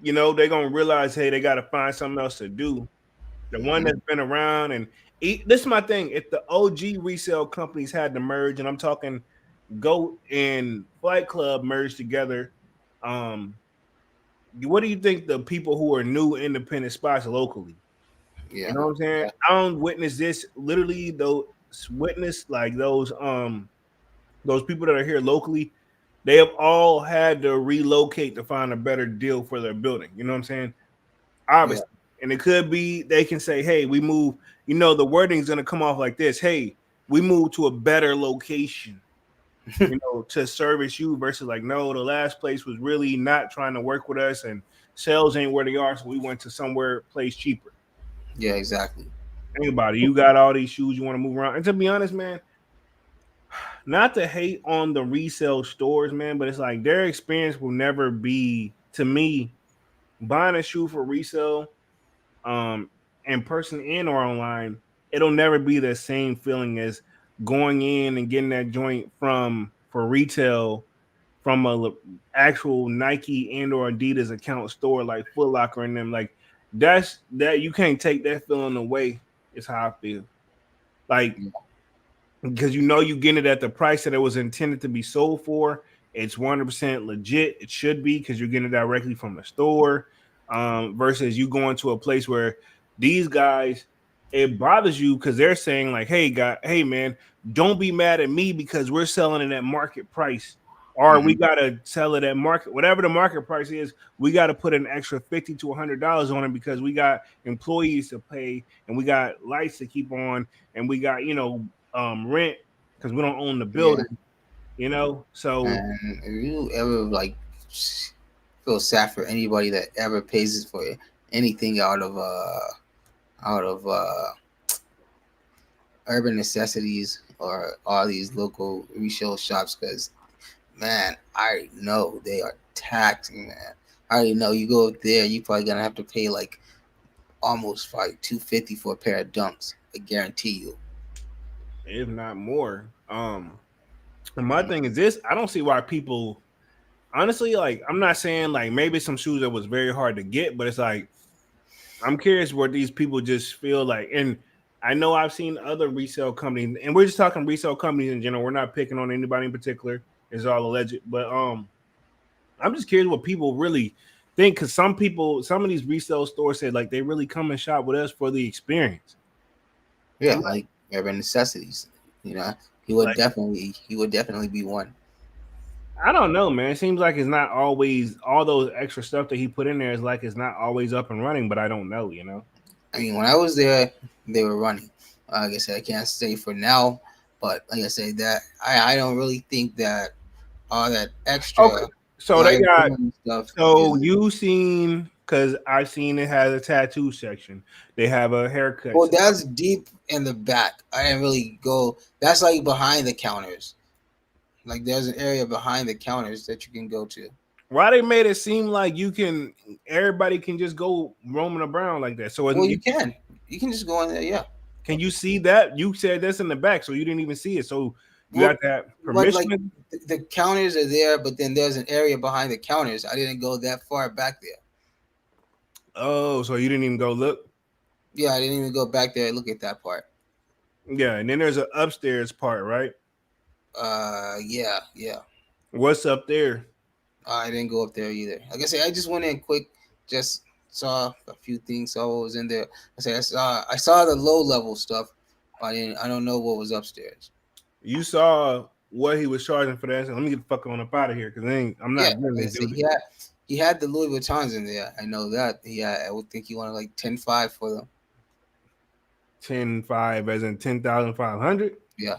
They're gonna realize, hey, they got to find something else to do. The one Hmm. that's been around this is my thing. If the OG resale companies had to merge, and I'm talking Goat and Flight Club merged together, um, what do you think the people who are new independent spots locally? You Yeah. know what I'm saying? Yeah. I don't witness this literally though. Witness like those people that are here locally. They have all had to relocate to find a better deal for their building. You know what I'm saying? Yeah. Obviously. And it could be they can say, hey, we move, the wording is gonna come off like this. Hey, we moved to a better location, to service you versus like, no, the last place was really not trying to work with us and sales ain't where they are, so we went to somewhere place cheaper. Yeah. Exactly. Anybody, you got all these shoes you want to move around. And to be honest, man, not to hate on the resale stores, man, but it's like their experience will never be to me buying a shoe for resale um in person and or online, it'll never be the same feeling as going in and getting that joint from for retail from actual Nike and or Adidas account store like Foot Locker and them. Like that you can't take that feeling away. Is how I feel. Like Yeah. because you getting it at the price that it was intended to be sold for. It's 100% legit. It should be because you're getting it directly from the store. Versus you going to a place where these guys, it bothers you because they're saying like, hey man, don't be mad at me because we're selling it at market price. Or we Hmm. gotta sell it at market, whatever the market price is. We got to put an extra $50 to $100 on it because we got employees to pay and we got lights to keep on and we got rent because we don't own the Yeah. building. So And if you ever like feel sad for anybody that ever pays for anything out of urban necessities or all these local resale shops, because man, I already know they are taxing, man. I already know you go there, you probably gonna have to pay like almost like $250 for a pair of dunks. I guarantee you. if not more. And my thing is this: I don't see why people honestly, like, I'm not saying like maybe some shoes that was very hard to get, but it's like I'm curious where these people just feel like, and I know I've seen other resale companies, and we're just talking resale companies in general. We're not picking on anybody in particular. It's all alleged, but I'm just curious what people really think, because some people, some of these resale stores said like they really come and shop with us for the experience. Yeah, I'm like urban necessities. You know, like, he would definitely be one. I don't know, man. It seems like it's not always all those extra stuff that he put in there is like it's not always up and running, but I don't know, you know. I mean, when I was there, they were running. Like I said, I can't say for now, but like I said, that I don't really think that all that Okay, extra so they got liability stuff so is. you seen, because I've seen it has a tattoo section. They have a haircut Well, section. that's deep in the back. I didn't really go. That's like behind the counters. Like there's an area behind the counters that you can go to. Why they made it seem like you can everybody can just go roaming around like that? So Well, you can just go in there. Yeah. can you see that? You said that's in the back, so you didn't even see it. So you Well, have to have but like permission. the counters are there, but then there's an area behind the counters. I didn't go that far back there. Oh, so you didn't even go look. Yeah, I didn't even go back there and look at that part. Yeah, and then there's an upstairs part, right? Yeah, yeah. What's up there? I didn't go up there either. Like I said, I just went in quick, just saw a few things, saw what was in there. I saw the low level stuff. But I don't know what was upstairs. You saw what he was charging for that. So let me get the fuck on up out of here, because I'm Yeah, not doing like I this, said, dude. he had the Louis Vuittons in there. I know that. I would think he wanted like 10.5 for them. 10,500 as in 10,500. Yeah.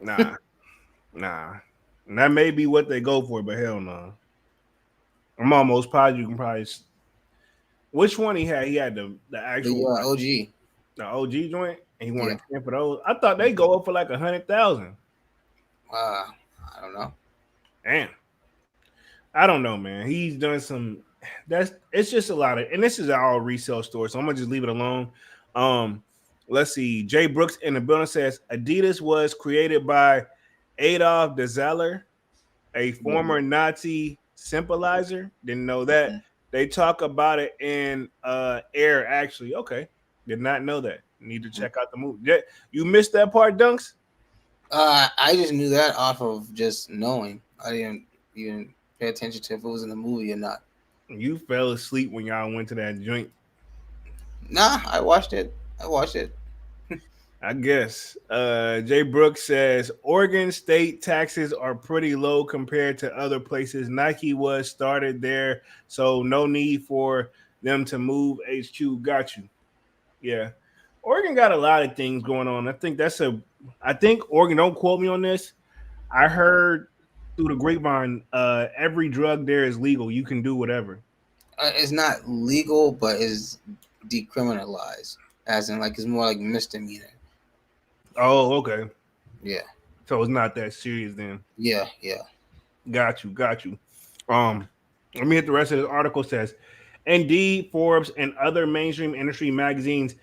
Nah, nah. And that may be what they go for, but hell no. I'm almost positive you can probably. Which one he had? He had the The actual OG. the OG joint, and he Yeah. wanted 10 for those. I thought they go up for like 100,000. I don't know. Damn, I don't know, man. He's done some. That's it's just a lot of, and this is all resale store, so I'm gonna just leave it alone. Um, let's see. Jay Brooks in the building says Adidas was created by Adolf Dassler, a former Nazi sympathizer. Didn't know that. They talk about it in Air. Actually, okay, did not know that. Need to check out the movie. Yeah, you missed that part, Dunks. I just knew that off of just knowing. I didn't even pay attention to if it was in the movie or not. You fell asleep when y'all went to that joint. Nah, I watched it. I watched it. I guess. Jay Brooks says Oregon state taxes are pretty low compared to other places. Nike was started there, so no need for them to move HQ. Got you. Yeah. Oregon got a lot of things going on. I think Oregon, don't quote me on this. I heard through the grapevine, every drug there is legal. You can do whatever. It's not legal, but it's decriminalized, as in like it's more like misdemeanor. Oh, okay. Yeah, So it's not that serious then. yeah, yeah. Got you, got you. Um, Let me hit the rest of this article. It says, Indeed, Forbes, and other mainstream industry magazines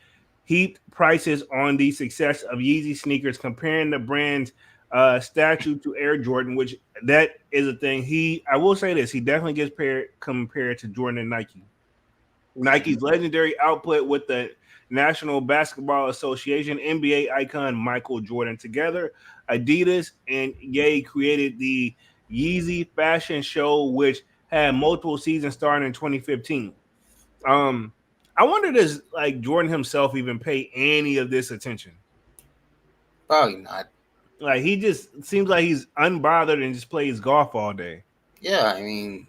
heaped prices on the success of Yeezy sneakers, comparing the brand's statue to Air Jordan, which that is a thing. I will say this, he definitely gets compared to Jordan and Nike. Nike's legendary output with the National Basketball Association NBA icon Michael Jordan. Together, Adidas and Ye created the Yeezy fashion show, which had multiple seasons starting in 2015. Um, I wonder, does like Jordan himself even pay any of this attention? Probably not. Like, he just seems like he's unbothered and just plays golf all day. Yeah, I mean,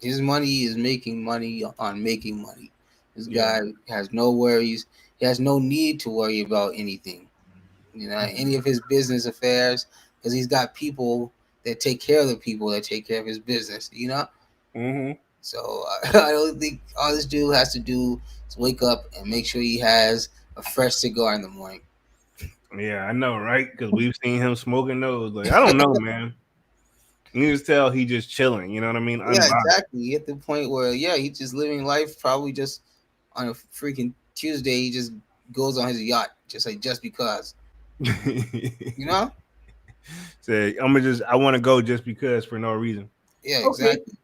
his money is making money on making money. This Yeah. guy has no worries. He has no need to worry about anything. You know, any of his business affairs, because he's got people that take care of the people, that take care of his business. You know. Mm-hmm. So I don't think all this dude has to do is wake up and make sure he has a fresh cigar in the morning. Yeah, I know, right? Because we've seen him smoking those. Like, I don't know, man. You can just tell he just chilling. You know what I mean? Yeah, Unbothered. exactly. He at the point where he's just living life. Probably just on a freaking Tuesday, he just goes on his yacht, just because. You know? Say, I want to go just because for no reason. Yeah, Okay. exactly.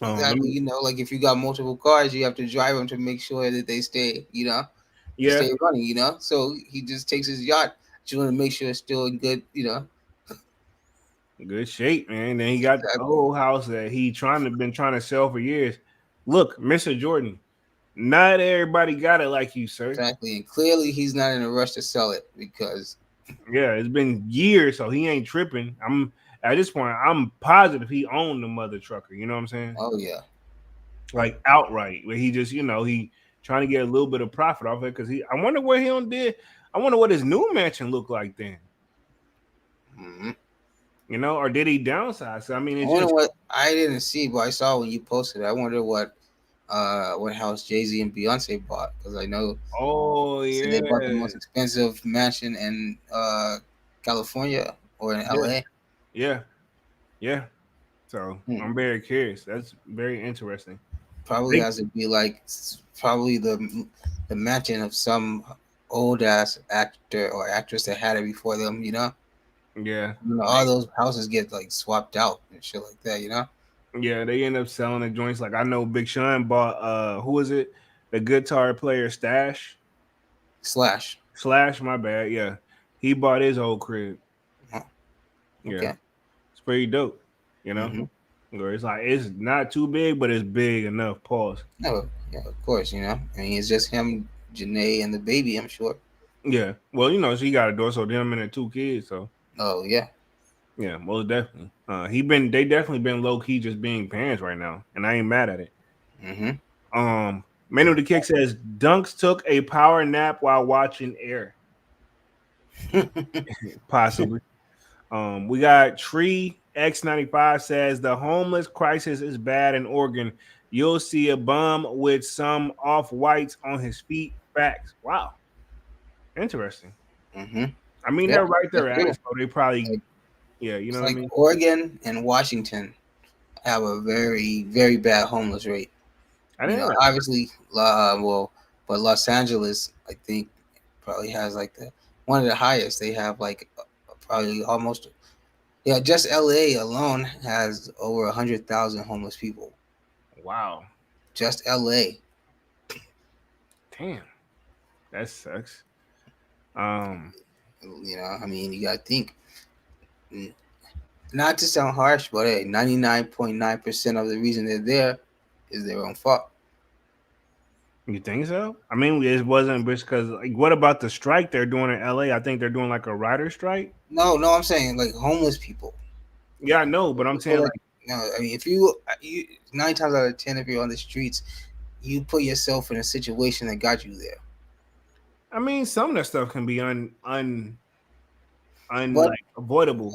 Let Exactly. me. Like if you got multiple cars, you have to drive them to make sure that they stay. To Yeah, stay running. So he just takes his yacht. You want to make sure it's still in good. good shape, man. Then he got the Exactly. old house that he been trying to sell for years. Look, Mr. Jordan, not everybody got it like you, sir. Exactly. And clearly, he's not in a rush to sell it because, Yeah, it's been years, so he ain't tripping. I'm at this point, I'm positive he owned the mother trucker. You know what I'm saying? oh yeah. Like outright, where he just, he trying to get a little bit of profit off it because he. I wonder what he on did. I wonder what his new mansion looked like then. Hmm. Or did he downsize? So, I mean, I it's wonder just. what I didn't see, but I saw when you posted it. I wonder what house Jay Z and Beyonce bought because I know Oh so they bought the yeah, most expensive mansion in California or in yeah, LA. yeah, yeah. So Hmm. I'm very curious. That's very interesting. Probably They, has to be like probably the mansion of some old ass actor or actress that had it before them. yeah, All those houses get like swapped out and shit like that. yeah. They end up selling the joints. Like I know Big Sean bought. Who is it? The guitar player Slash. Slash. My bad. Yeah, he bought his whole crib. Huh. Yeah, Okay. it's pretty dope. You know, Mm-hmm. where it's like it's not too big, but it's big enough. Pause. No, yeah, of course. I mean, it's just him, Janae, and the baby. I'm sure. Yeah. Well, she got a door, so them and the two kids. So Oh yeah. yeah, most definitely. They definitely been low key just being parents right now, and I ain't mad at it. Mm-hmm. Manu the Kick says Dunks took a power nap while watching Air. Possibly. We got Tree X95 says the homeless crisis is bad in Oregon. You'll see a bum with some off whites on his feet. Facts. Wow. Interesting. Mm-hmm. I mean, Yeah, they're right that's there at true. it, so they probably, Like, yeah, you know it's what I like mean? Oregon and Washington have a very, very bad homeless rate. I didn't know that. Obviously, but Los Angeles, I think, probably has like the one of the highest. They have like probably almost just LA alone has over 100,000 homeless people. Wow. Just LA. Damn. That sucks. Um, I mean, you gotta think. mm, Not to sound harsh, but hey, 99.9% of the reason they're there is their own fault. you think so? I mean, it wasn't because like, what about the strike they're doing in LA? I think they're doing like a rider strike. No, no, I'm saying like homeless people. Yeah, I know, but I'm People saying that like, no, I mean, if you 9 times out of 10, if you're on the streets, you put yourself in a situation that got you there. I mean, some of that stuff can be But like avoidable.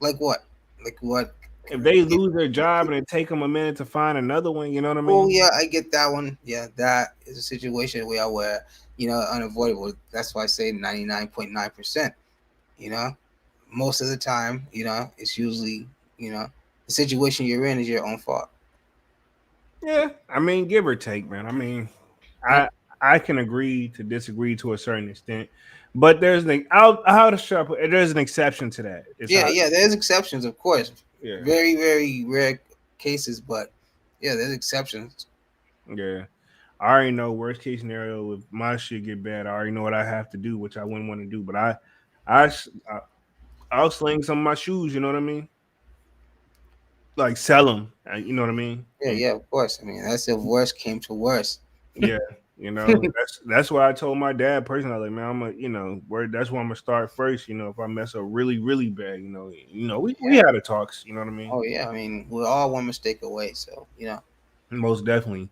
like what? Like what? If they Yeah. lose their job and it take them a minute to find another one, you know what I Oh mean? yeah, I get that one. Yeah, that is a situation where unavoidable. That's why I say 99.9%. You know, most of the time, it's usually the situation you're in is your own fault. Yeah, I mean, give or take, man. I mean, Yeah, I I can agree to disagree to a certain extent, but there's an how to sharp. There's an exception to that. It's yeah, how yeah. There's exceptions, of course. yeah Very, very rare cases, but yeah, there's exceptions. yeah. I already know worst case scenario if my shit get bad. I already know what I have to do, which I wouldn't want to do. But I I'll sling some of my shoes. You know what I mean? Like sell them. You know what I mean? Yeah, And yeah, of course. I mean, that's if worst came to worst. yeah, that's why I told my dad personally, like, man, where that's where I'm gonna start first. If I mess up really really bad, we Yeah. had a talks. You know what I mean? Oh yeah. I mean, we're all one mistake away. So. Most definitely.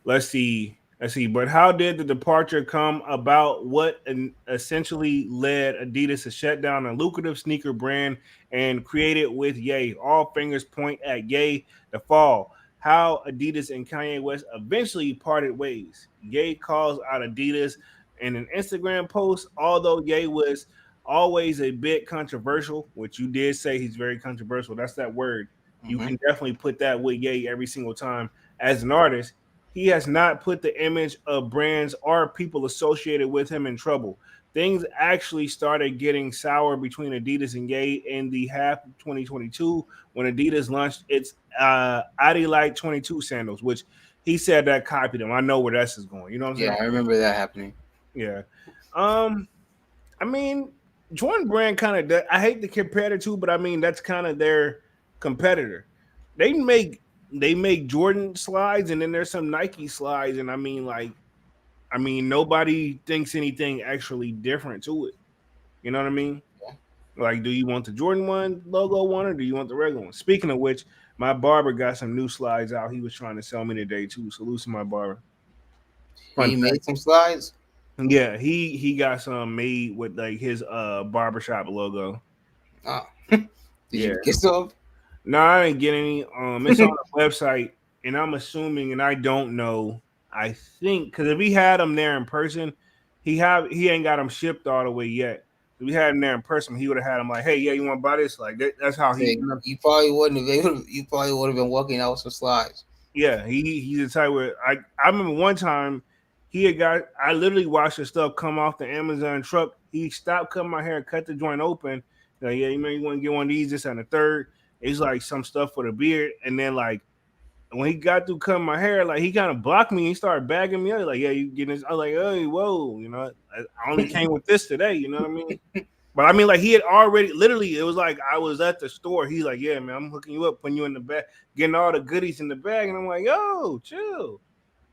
Let's see. Let's see, but how did the departure come about? What essentially led Adidas to shut down a lucrative sneaker brand and create it with Ye? All fingers point at Ye the fall. How Adidas and Kanye West eventually parted ways. Ye calls out Adidas in an Instagram post, although Ye was always a bit controversial, which you did say he's very controversial. That's that word. You Mm-hmm. can definitely put that with Ye every single time as an artist. He has not put the image of brands or people associated with him in trouble. Things actually started getting sour between Adidas and Ye in the half of 2022 when Adidas launched its Adidas 22 sandals, which he said that copied him. I know where this is going. You know what I'm Yeah, saying? I remember that happening. Yeah. Um, I mean, Jordan Brand kind of. I hate to compare the two, but I mean that's kind of their competitor. They make they make Jordan slides, and then there's some Nike slides, and I mean nobody thinks anything actually different to it. You know what I mean? Yeah. Like, do you want the Jordan one logo one, or do you want the regular one? Speaking of which, my barber got some new slides out. He was trying to sell me today too. Salute to my barber. Fun He fact. made some slides. Yeah, he got some made with like his barbershop logo. Oh, did Yeah. you get some? No, I didn't get any. It's on the website, and I'm assuming, and I don't know. I think because if he had them there in person, he ain't got them shipped all the way yet. If we had him there in person, he would have had them like, hey, yeah, you want to buy this? Like that's how he. Say you probably wouldn't have. You probably would have been walking out with some slides. Yeah, he's the type where I remember one time he had got I literally watched the stuff come off the Amazon truck. He stopped cutting my hair, cut the joint open. Like, yeah, you want to get one of these, this and the third. It's like some stuff for the beard, and then like when he got through cutting my hair, like he kind of blocked me. He started bagging me up, like, "Yeah, you getting this?" I was like, "Hey, whoa, you know, I only came with this today." You know what I mean? But I mean, like he had already, literally, it was like I was at the store. He's like, "Yeah, man, I'm hooking you up, putting you in the bag, getting all the goodies in the bag," and I'm like, "Yo, chill."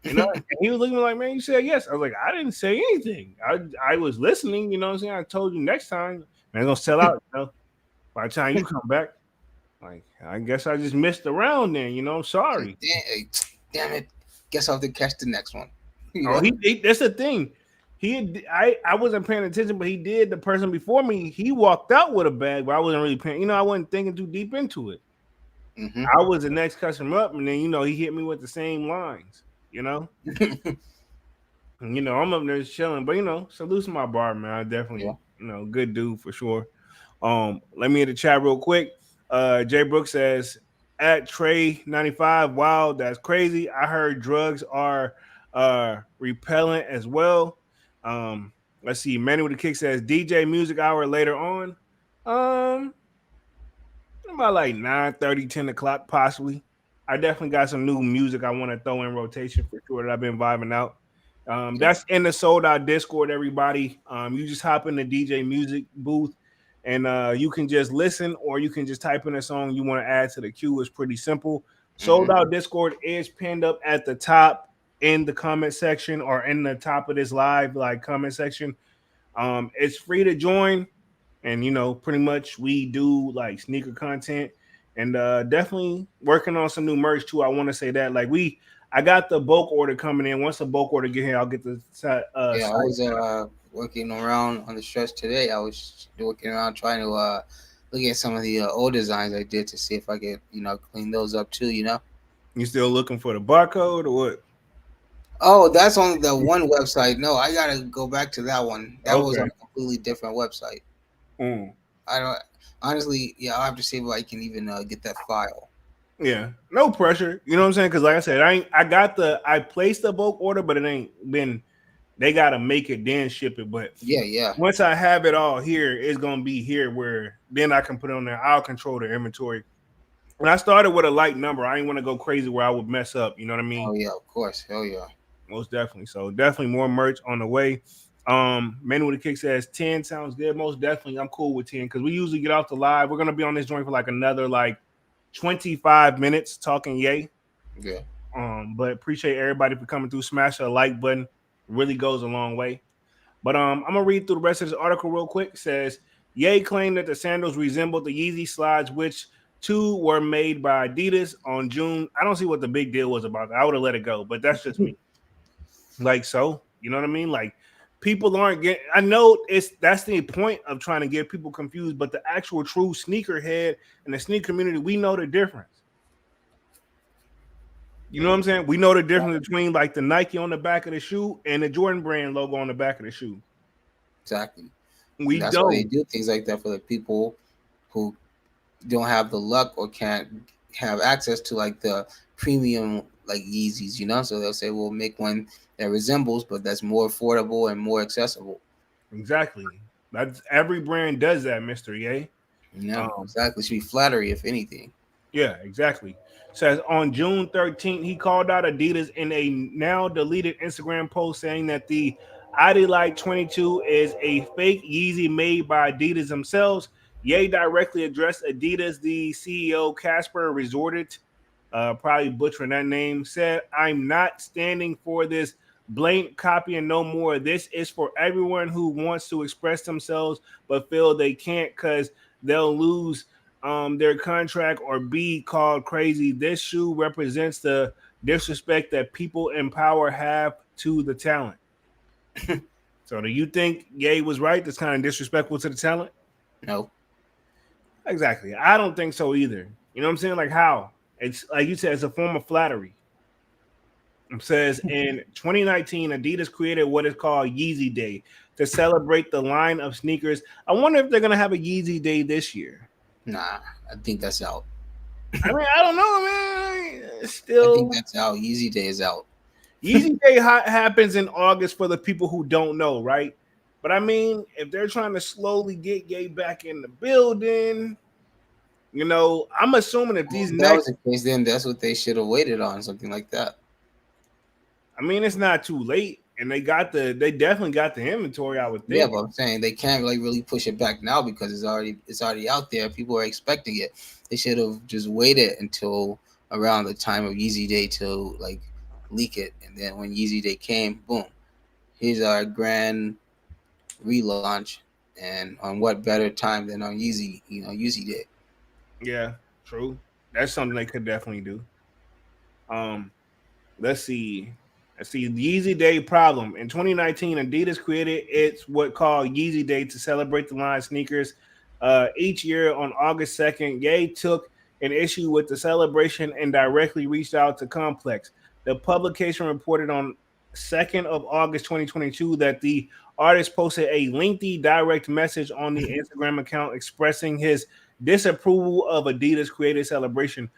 You know, and he was looking like, "Man, you said yes." I was like, "I didn't say anything. I was listening." You know what I'm saying? I told you next time, man, it's gonna sell out. You know, by the time you come back. Like, I guess I just missed around then, you know. I'm Say, sorry. damn it! Guess I'll have to catch the next one. You Oh, know. that's the thing. I wasn't paying attention, but he did. The person before me, he walked out with a bag, but I wasn't really paying. You know, I wasn't thinking too deep into it. Mm-hmm. I was the next customer up, and then he hit me with the same lines. You know, and, I'm up there just chilling, but salute to my bar, man. I Yeah. definitely, good dude for sure. Let me hit the chat real quick. Jay Brooks says at Trey 95. Wow, that's crazy. I heard drugs are repellent as well. Let's see. Manny with the kick says DJ music hour later on. Um, about like 9:30, 10 o'clock, possibly. I definitely got some new music I want to throw in rotation for sure that I've been vibing out. Yeah. That's in the sold out Discord, everybody. You just hop in the DJ music booth and you can just listen or you can just type in a song you want to add to the queue. It's pretty simple. Sold Mm-hmm. out Discord is pinned up at the top in the comment section or in the top of this live like comment section. It's free to join, and pretty much we do like sneaker content, and definitely working on some new merch too. I want to say that I got the bulk order coming in. Once the bulk order get here, I'll get the Yeah. I site. was working around on the stretch today. I was working around trying to look at some of the old designs I did to see if I could clean those up too. You know. You still looking for the barcode or what? Oh, that's on the one website. No, I gotta go back to that one. That was on Okay. a completely different website. Mm. I don't honestly. Yeah, I'll have to see if I can even get that file. Yeah, no pressure. You know what I'm saying? Because like I said, I placed the bulk order, but it ain't been. They gotta make it then ship it. But Yeah, yeah, once I have it all here, it's gonna be here where then I can put it on there. I'll control the inventory. When I started with a light number, I didn't want to go crazy where I would mess up. You know what I mean? oh yeah, of course, hell yeah. Most definitely. So definitely more merch on the way. Manu with the kick says 10 sounds good. Most definitely, I'm cool with 10 because we usually get off the live. We're gonna be on this joint for like another like 25 minutes talking yay. Yeah. But appreciate everybody for coming through. Smash the like button. Really goes a long way. But I'm gonna read through the rest of this article real quick. It says Ye claimed that the sandals resembled the Yeezy slides, which two were made by Adidas on June. I don't see what the big deal was about that. I would have let it go, but that's just me. Like, so, you know what I mean? Like, people aren't getting. I know that's the point of trying to get people confused, but the actual true sneakerhead and the sneaker community, we know the difference. You know what I'm saying? We know the difference between like the Nike on the back of the shoe and the Jordan brand logo on the back of the shoe. Exactly. We And that's why they don't. do things like that for the people who don't have the luck or can't have access to like the premium like Yeezys, So they'll say we'll make one that resembles, but that's more affordable and more accessible. Exactly. That's every brand does that, Mister Ye. Yeah, Um, exactly. Should be flattery, if anything. yeah, exactly. Says on June 13th, he called out Adidas in a now deleted Instagram post saying that the Adidas 22 is a fake Yeezy made by Adidas themselves. Ye directly addressed Adidas. The CEO Casper resorted, probably butchering that name, said, "I'm not standing for this blatant copy and no more. This is for everyone who wants to express themselves but feel they can't because they'll lose their contract or be called crazy. This shoe represents the disrespect that people in power have to the talent." So do you think Ye was right? That's kind of disrespectful to the talent? No. Exactly. I don't think so either. You know what I'm saying? Like how? It's like you said, it's a form of flattery. It says in 2019, Adidas created what is called Yeezy Day to celebrate the line of sneakers. I wonder if they're gonna have a Yeezy Day this year. Nah, I think that's out. I mean, I don't know, man. It's I think still that's out. Yeezy Day is out. Yeezy Day happens in August for the people who don't know, right? But I mean, if they're trying to slowly get Ye back in the building, I'm assuming if Well, these if that was next, the case, then that's what they should have waited on, something like that. I mean, it's not too late, and they definitely got the inventory. I would Yeah, think. but I'm saying they can't like really push it back now because it's already out there. People are expecting it. They should have just waited until around the time of Yeezy Day to like leak it, and then when Yeezy Day came, boom, here's our grand relaunch. And on what better time than on Yeezy Day? Yeah, true. That's something they could definitely do. Um, let's see. Let's see. The Yeezy Day problem. In 2019, Adidas created its what called Yeezy Day to celebrate the line of sneakers. Each year on August 2nd, Ye took an issue with the celebration and directly reached out to Complex. The publication reported on 2nd of August 2022 that the artist posted a lengthy direct message on the Instagram account expressing his disapproval of Adidas creative celebration.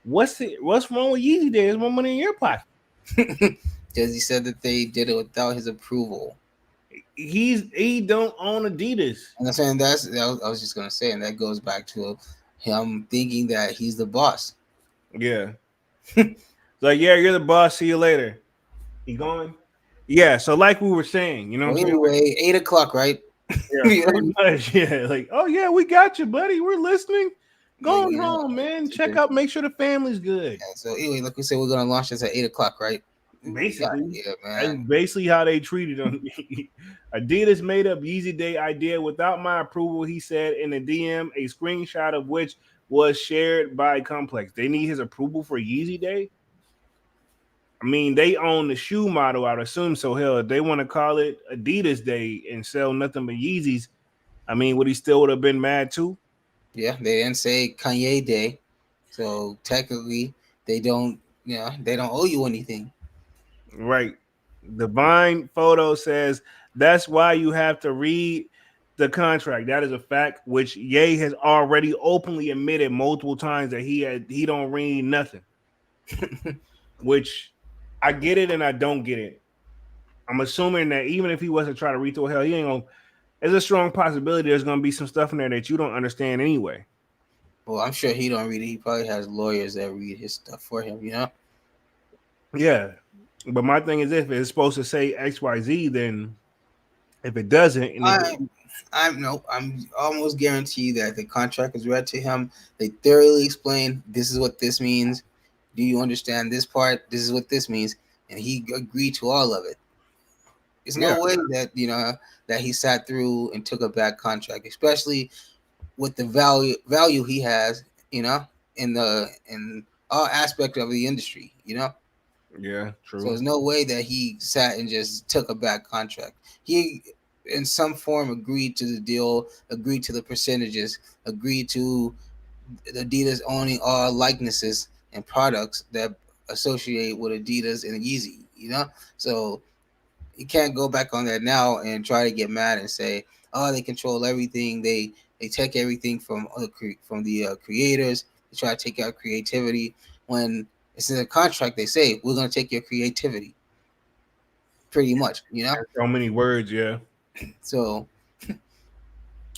What's wrong with Yeezy Day? There's more money in your pocket. Because he said that they did it without his approval. He don't own Adidas. And I'm saying I was just gonna say, and that goes back to him thinking that he's the boss. Yeah. It's like, yeah, you're the boss. See you later. He going? Yeah. So like we were saying, you know what I'm Well, saying? anyway, 8 o'clock, right? Yeah, You pretty know, much. Yeah. Like, oh yeah, we got you, buddy. We're listening. like, Going home, man. Check yeah. out, make sure the family's good. So anyway, like we said, we're gonna launch this at 8 o'clock, right? We got Basically, yeah, that's man. basically how they treated him. Adidas made up Yeezy Day idea without my approval, he said in a DM, a screenshot of which was shared by Complex. They need his approval for Yeezy Day. I mean, they own the shoe model, I'd assume. So hell, if they want to call it Adidas Day and sell nothing but Yeezys, I mean, would he still would have been mad too? Yeah, they didn't say Kanye Day, so technically they don't owe you anything. Right. Divine Photo says that's why you have to read the contract. That is a fact, which Ye has already openly admitted multiple times that he don't read nothing. Which I get it and I don't get it. I'm assuming that even if he wasn't trying to read through hell, he ain't gonna. There's a strong possibility there's gonna be some stuff in there that you don't understand anyway. Well, I'm sure he don't read it. He probably has lawyers that read his stuff for him. Yeah, but my thing is, if it's supposed to say XYZ, then if it doesn't, and it, I I'm almost guaranteed that the contract is read to him. They thoroughly explain this is what this means. Do you understand this part? This is what this means, and he agreed to all of it. There's yeah, no way that he sat through and took a bad contract, especially with the value he has, in all aspect of the industry. Yeah, So true. there's no way that he sat and just took a bad contract. He, in some form, agreed to the deal, agreed to the percentages, agreed to Adidas owning all likenesses and products that associate with Adidas and Yeezy. So you can't go back on that now and try to get mad and say, "Oh, they control everything. They take everything from the creators. They try to take out creativity." When it's in the contract, they say we're going to take your creativity, pretty much. So many words, yeah. So,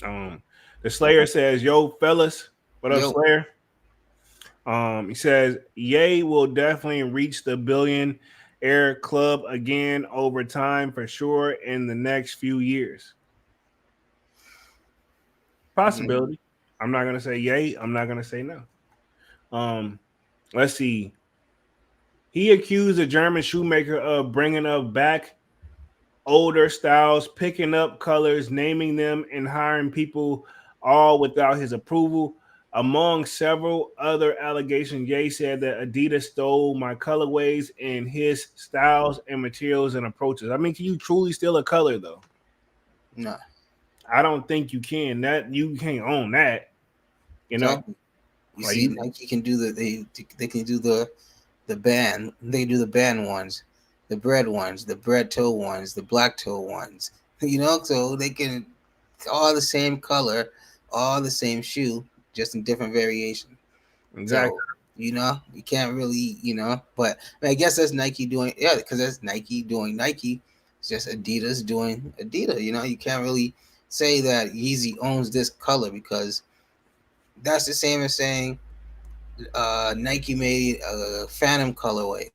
Um, the Slayer says, "Yo, fellas, what up, yo, Slayer?" He says, "Ye will definitely reach the billionaire club again over time for sure in the next few years. mm, Possibility. I'm not gonna say yay. I'm not gonna say no. Um, let's see. He accused a German shoemaker of bringing up back older styles, picking up colors, naming them, and hiring people all without his approval. Among several other allegations, Ye said that Adidas stole my colorways and his styles and materials and approaches. I mean, can you truly steal a color though? no, I don't think you can. That you can't own that. You know, exactly. You like see, you, Nike can do they can do the band. They do the band ones, the bread ones, the bread toe ones, the black toe ones. So they can all the same color, all the same shoe, just in different variation. exactly. So you can't really but I mean, I guess that's Nike doing because that's Nike doing Nike. It's just Adidas doing Adidas. You can't really say that Yeezy owns this color because that's the same as saying Nike made a Phantom colorway.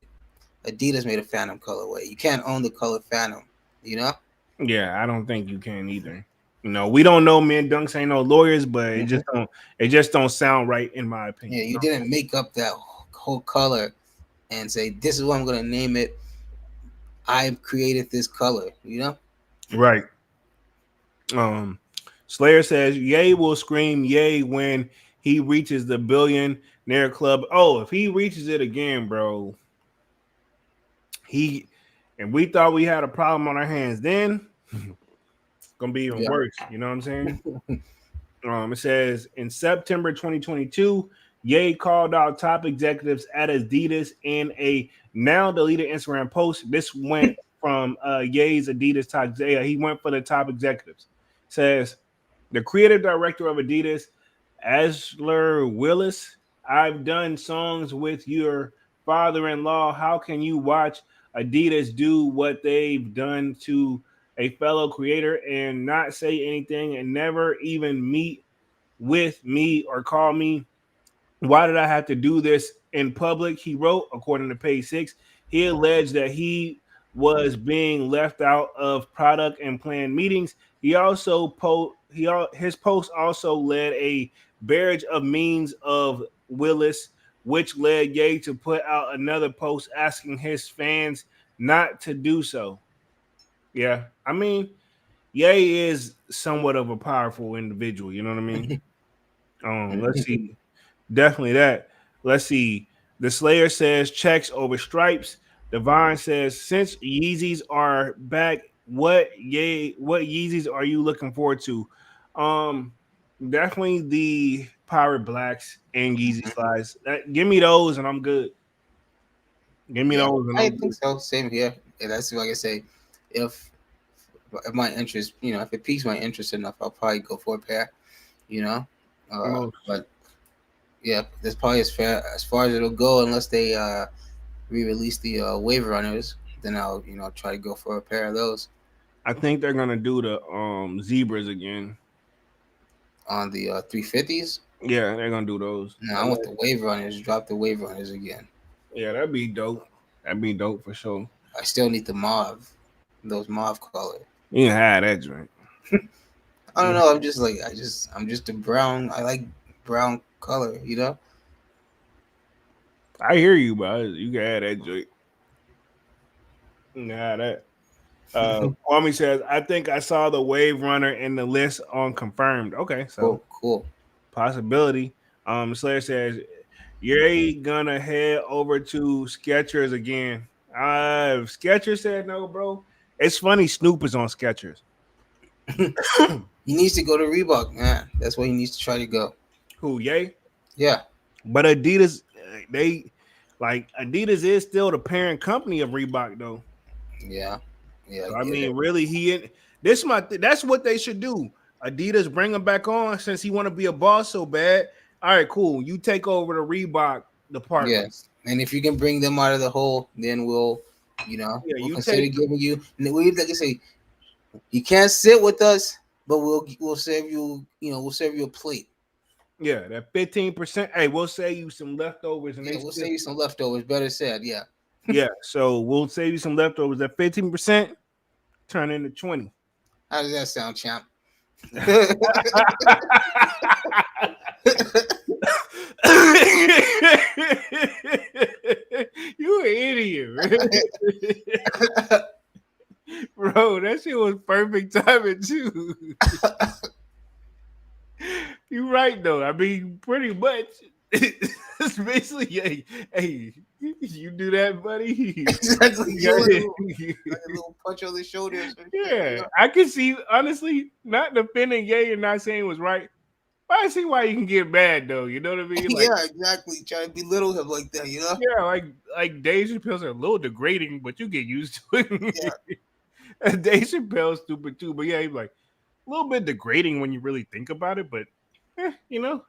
Adidas made a Phantom colorway. You can't own the color Phantom. You know. Yeah, I don't think you can either. We don't know. Men dunks ain't no lawyers, but it Hmm. just don't. It just don't sound right in my Yeah, opinion. you didn't make up that whole color and say this is what I'm gonna name it. I created this color. Right. Um, Slayer says, "Yay will scream yay when he reaches the billionaire club." Oh, if he reaches it again, bro, he and we thought we had a problem on our hands. Then it's gonna be even Yeah. worse. You know what I'm saying? It says in September 2022, Ye called out top executives at Adidas in a now deleted Instagram post. This went from Ye's Adidas top. He went for the top executives. Says the creative director of Adidas, Asler Willis. I've done songs with your father-in-law. How can you watch Adidas do what they've done to a fellow creator and not say anything and never even meet with me or call me? Why did I have to do this in public? He wrote, according to page 6. He alleged that he was being left out of product and planned meetings. He also his post also led a barrage of memes of Willis, which led Ye to put out another post asking his fans not to do so. Yeah, I mean, Ye is somewhat of a powerful individual. You know what I mean? Let's see. Definitely that. Let's see. The Slayer says checks over stripes. Divine says since Yeezys are back, what Yeezys are you looking forward to? Um, Definitely the Pirate Blacks and Yeezy slides. Give me those and I'm good. Give me Yeah, those and I I'm think good. so. Same here. And that's like I say, if if my interest, if it piques my interest enough, I'll probably go for a pair. You know, Most. but yeah, that's probably as far as it'll go unless they re-release the Wave Runners. Then I'll try to go for a pair of those I think they're gonna do the zebras again. on the 350s. Yeah, they're gonna do those. No, I want the Wave Runners. Drop the Wave Runners again. Yeah, that'd be dope. That'd be dope for sure. I still need the mauve, those mauve color. You can have that joint. I don't know. I'm just like I'm just a brown. I like brown color. I hear you, but you can have that joint. You can have that. Kwame says, I think I saw the Wave Runner in the list on confirmed. Okay, so Cool, cool. possibility. Slayer says, you're gonna head over to Skechers again. Skechers said no, bro. It's funny. Snoop is on Skechers. He needs to go to Reebok, man. That's where he needs to try to go. Who? Yay. Yeah, But Adidas, they like Adidas is still the parent company of Reebok, though. yeah, yeah. I So I get mean, it. really, that's what they should do. Adidas bring him back on since he want to be a boss so bad. All right, cool. You take over the Reebok department. Yes, and if you can bring them out of the hole, then Yeah, we'll you consider take. giving you. And we like I say, you can't sit with us, but we'll serve you. We'll serve you a plate. Yeah, that 15%. Hey, we'll save you some leftovers, and Yeah, they we'll still. save you some leftovers. Better said, yeah. Yeah, so we'll save you some leftovers. That 15% turn into 20. How does that sound, champ? You an idiot, bro. That shit was perfect timing too. You right though. I mean, pretty much. It's basically, hey, you do that, buddy. Exactly. Yeah, Give it a little punch on the shoulder or some shit. yeah. I can see honestly, not defending Ye and not saying it was right. But I see why you can get mad though. You know what I mean? Like, Yeah, exactly. Try to belittle him like that. yeah, like Dave Chappelle's are a little degrading, but you get used to Yeah, it. Dave Chappelle's stupid too, but yeah, he's like a little bit degrading when you really think about it. But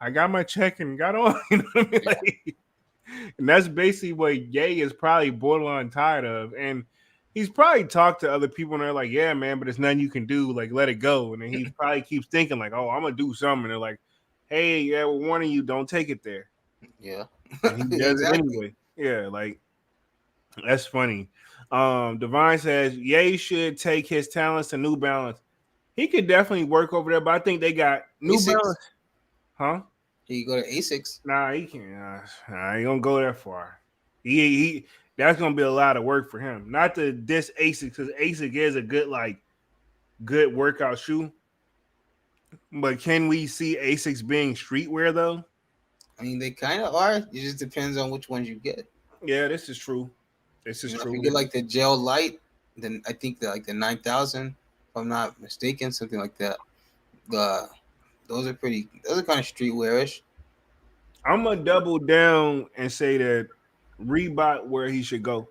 I got my check and got on. You know what I mean? yeah. Like, and that's basically what Ye is probably borderline tired of. And he's probably talked to other people and they're like, yeah, man, but there's nothing you can do. Like, let it go. And then he probably keeps thinking, like, oh, I'm gonna do something. And they're like, hey, yeah, we're warning you, don't take it there. Yeah. And he does it Exactly. anyway. Yeah, like that's funny. Divine says Ye should take his talents to New Balance. He could definitely work over there, but I think they got New A6. Balance, huh? Here you go to A6. Nah, he can't. Nah, he don't go that far. He that's gonna be a lot of work for him. Not to diss ASIC because ASIC is a good workout shoe. But can we see ASICs being streetwear though? I mean, they kind of are. It just depends on which ones you get. Yeah, this is true. This is If you true. get like the gel light, then I think the 9,000, if I'm not mistaken, something like that. The those are pretty. Those are kind of streetwearish. I'm gonna double down and say that Reebok where he should go.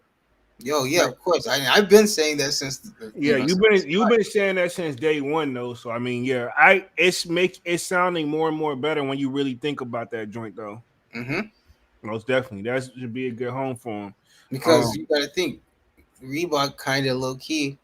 Yo, yeah, of course. I've been saying that since Yeah, you've since the been saying that since day one though. So I mean, yeah, it's sounding more and more better when you really think about that joint though. Mm-hmm. Most definitely, that should be a good home for him. Because you got to think, Reebok kind of low key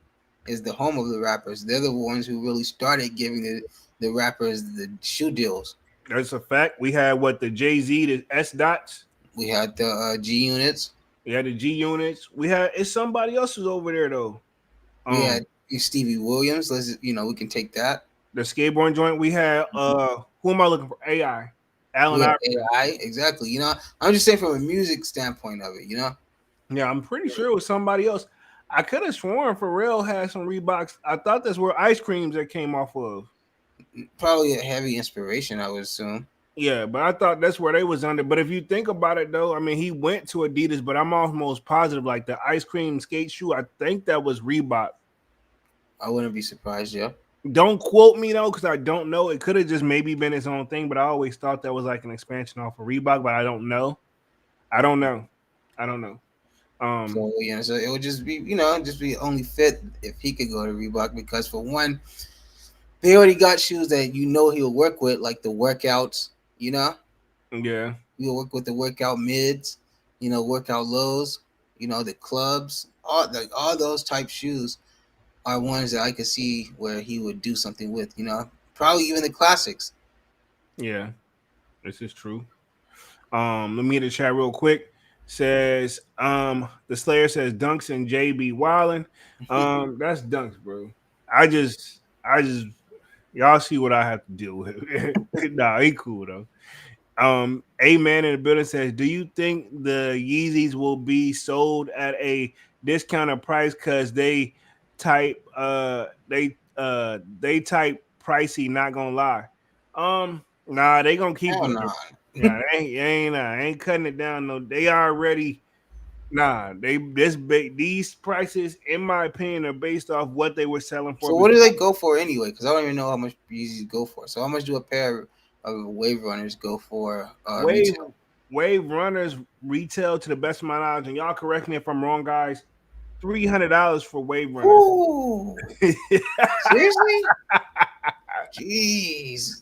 is the home of the rappers. They're the ones who really started giving the rappers the shoe deals. That's a fact. We had what the Jay-Z, the S dots. We had the G units. We had the G units. We had it's somebody else who's over there though. We had Um, Stevie Williams. We can take that. the skateboard joint. We had who am I looking for? AI, Allen We have Iverson. AI. Exactly. I'm just saying from a music standpoint of it. Yeah, I'm pretty sure it was somebody else. I could have sworn Pharrell had some Reeboks. I thought that's where ice creams that came off of. Probably a heavy inspiration, I would assume. Yeah, but I thought that's where they was under. But if you think about it though, I mean, he went to Adidas, but I'm almost positive like the ice cream skate shoe. I think that was Reebok. I wouldn't be surprised, yeah. Don't quote me though, because I don't know. It could have just maybe been his own thing, but I always thought that was like an expansion off of Reebok, but I don't know. I don't know. I don't know. So so it would just be, just be only fit if he could go to Reebok because for one, they already got shoes that he'll work with, like the workouts. Yeah. He'll work with the workout mids, workout lows, the clubs, all those type shoes are ones that I could see where he would do something with. Probably even the classics. Yeah. This is true. Let me get the chat real quick. Says the Slayer says Dunks and JB Wildin. That's Dunks, bro. I just y'all see what I have to deal with. Nah, he cool though. A man in the building says, do you think the Yeezys will be sold at a discounted price because they type pricey, not gonna lie. Nah, they gonna keep Hell them. no. Yeah, they ain't cutting it down. No, they already Nah, these prices, in my opinion, are based off what they were selling for So what before. do they go for anyway? Because I don't even know how much Yeezys go for. So how much do a pair of Wave Runners go for Wave retail? Wave runners retail, to the best of my knowledge, and y'all correct me if I'm wrong, guys. $300 for wave runners. Ooh, seriously? Jeez.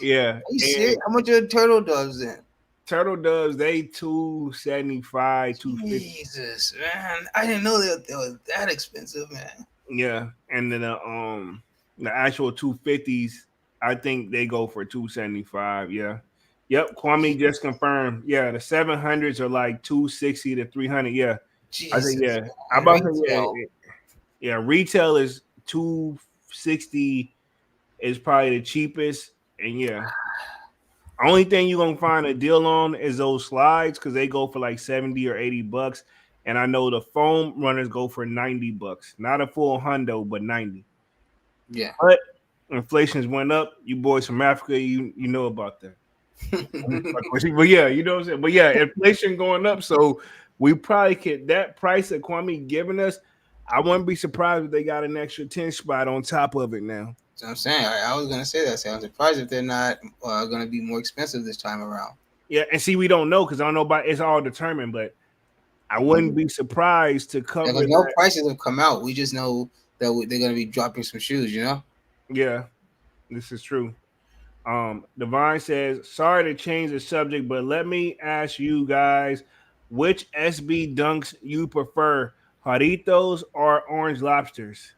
Yeah, Are you serious? and How much are turtle doves then? turtle doves, they 275, 250. Jesus, man. I didn't know they was that expensive, man. Yeah, and then the actual 250s, I think they go for 275. Yeah. Yep, Kwame just confirmed. Yeah, the 700s are like 260 to 300. Yeah. I think, Jesus, yeah. I'm man. about to say, Retail. yeah, retail is 260 is probably the cheapest. And yeah, only thing you're gonna find a deal on is those slides, because they go for like 70 or 80 bucks. And I know the foam runners go for 90 bucks. Not a full hundo, but 90. Yeah. But inflation's went up. You boys from Africa, you know about that. But yeah, you know what I'm saying. But yeah, inflation going up, so we probably could, that price that Kwame giving us. I wouldn't be surprised if they got an extra 10 spot on top of it now. So I'm saying I was gonna say that. So I'm surprised if they're not gonna be more expensive this time around. Yeah, and see, we don't know because I don't know about, it's all determined, but I wouldn't be surprised to Yeah, cover because no that. prices have come out. We just know that they're gonna be dropping some shoes. You know. Yeah, this is true. Divine says, sorry to change the subject, but let me ask you guys, which SB dunks you prefer, Jaritos or orange lobsters?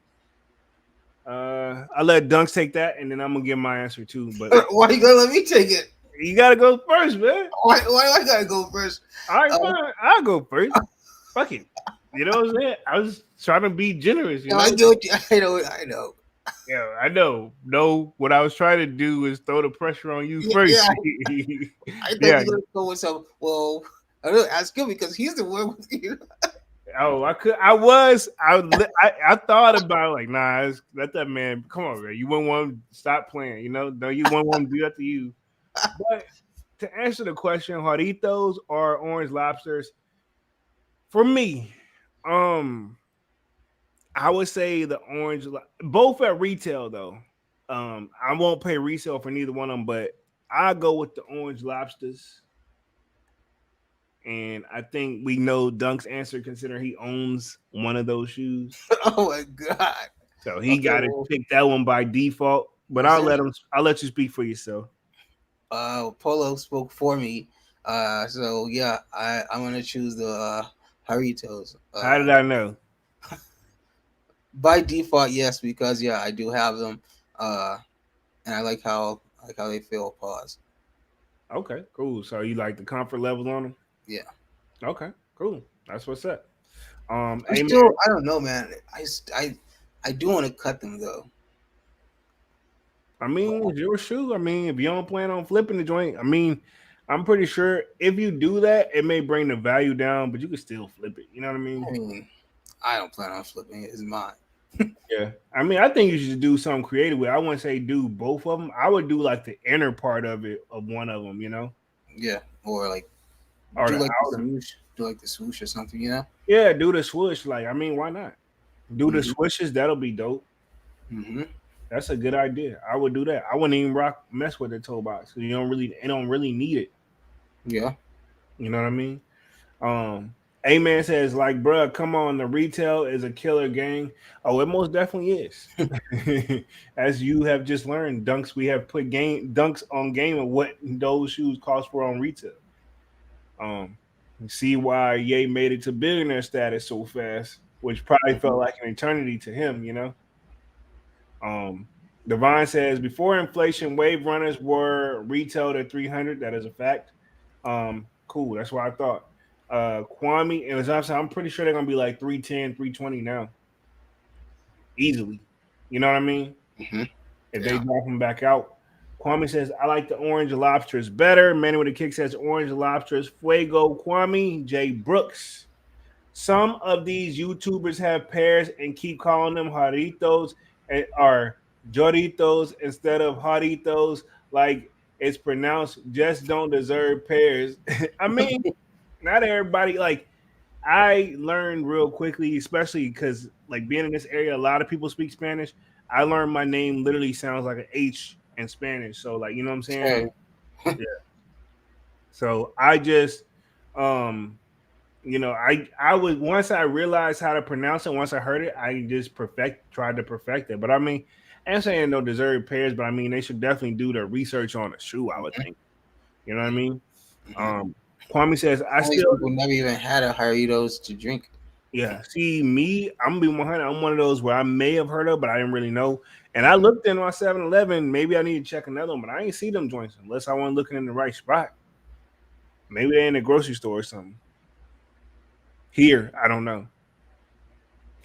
I'll let Dunks take that, and then I'm gonna give my answer too. But Why you gonna let me take it? you gotta go first, man. Why do I gotta go first? All right, Uh, fine. I'll go first. Fuck it. You know what I'm saying? I was trying to be generous, you no, I know? get what you. I know. I know. Yeah, I know. No, what I was trying to do is throw the pressure on you Yeah, first. yeah. I thought Yeah. you were gonna go with some. Well, I don't ask him because he's the one with you. Oh, I could. I was. I thought about it, like, nah. Let that man. Come on, man. You wouldn't want to stop playing. You know. No, you wouldn't want to do that to you. But to answer the question, Jaritos or orange lobsters, for me, um, I would say the both at retail though. I won't pay resale for neither one of them, but I go with the orange lobsters. And I think we know Dunk's answer, considering he owns one of those shoes. Oh my god. So he Okay, got to well, pick that one by default. But well, since I'll let you speak for yourself. Polo spoke for me, so yeah, I'm gonna choose the Haritos. How did I know? By default, yes, because yeah, I do have them, uh, and I like how they feel. Pause. Okay, cool. So you like the comfort levels on them? Yeah. Okay, cool. That's what's up. I'm Amen. still. I don't know, man. I do want to cut them though. I mean, it's your shoe. I mean, if you don't plan on flipping the joint, I mean, I'm pretty sure if you do that, it may bring the value down, but you can still flip it. You know what I I mean? mean, I don't plan on flipping it. It's mine. Yeah. I mean, I think you should do something creative with it. I wouldn't say do both of them. I would do like the inner part of it of one of them, you know, Yeah, or like or do the like the outer. swoosh, do like the swoosh or something. You know. Yeah, do the swoosh. Like, I mean, why not? Do the Mhm. swishes. That'll be dope. Mhm. That's a good idea. I would do that. I wouldn't even mess with the toe box because you don't really need it. Yeah. You know what I mean? Um, A Man says, like, bruh, come on, the retail is a killer game. Oh, it most definitely is. As you have just learned, dunks, we have put game dunks on game of what those shoes cost for on retail. Um, you see why Ye made it to billionaire status so fast, which probably felt Mhm. like an eternity to him, you know. Um, Divine says before inflation, wave runners were retailed at 300. That is a fact. Cool. That's what I thought. Kwame and as I'm pretty sure they're gonna be like 310, 320 now, easily. You know what I mean? Mhm. If they Yeah. drop them back out. Kwame says, I like the orange lobsters better. Manny with a kick says orange lobsters. Fuego Kwame, Jay Brooks. Some of these YouTubers have pairs and keep calling them Jaritos or Joritos instead of Jaritos, like it's pronounced. Just don't deserve pairs. I mean, not everybody like. I learned real quickly, especially because like being in this area, a lot of people speak Spanish. I learned my name literally sounds like an H in Spanish. So like you know what I'm saying? Sure. Yeah. So I just um I would once I realized how to pronounce it, once I heard it, I just tried to perfect it. But I mean, I'm saying no deserved pairs, but I mean they should definitely do the research on the shoe, I would think. You know what I mean? Mm-hmm. Um Kwame says, I All these still people never even had a Doritos to drink. yeah, see me, I'm gonna be 100. I'm one of those where I may have heard of, but I didn't really know. And I looked in my 7-Eleven. Maybe I need to check another one, but I ain't see them joints unless I wasn't looking in the right spot. Maybe they're in the grocery store or something. Here, I don't know.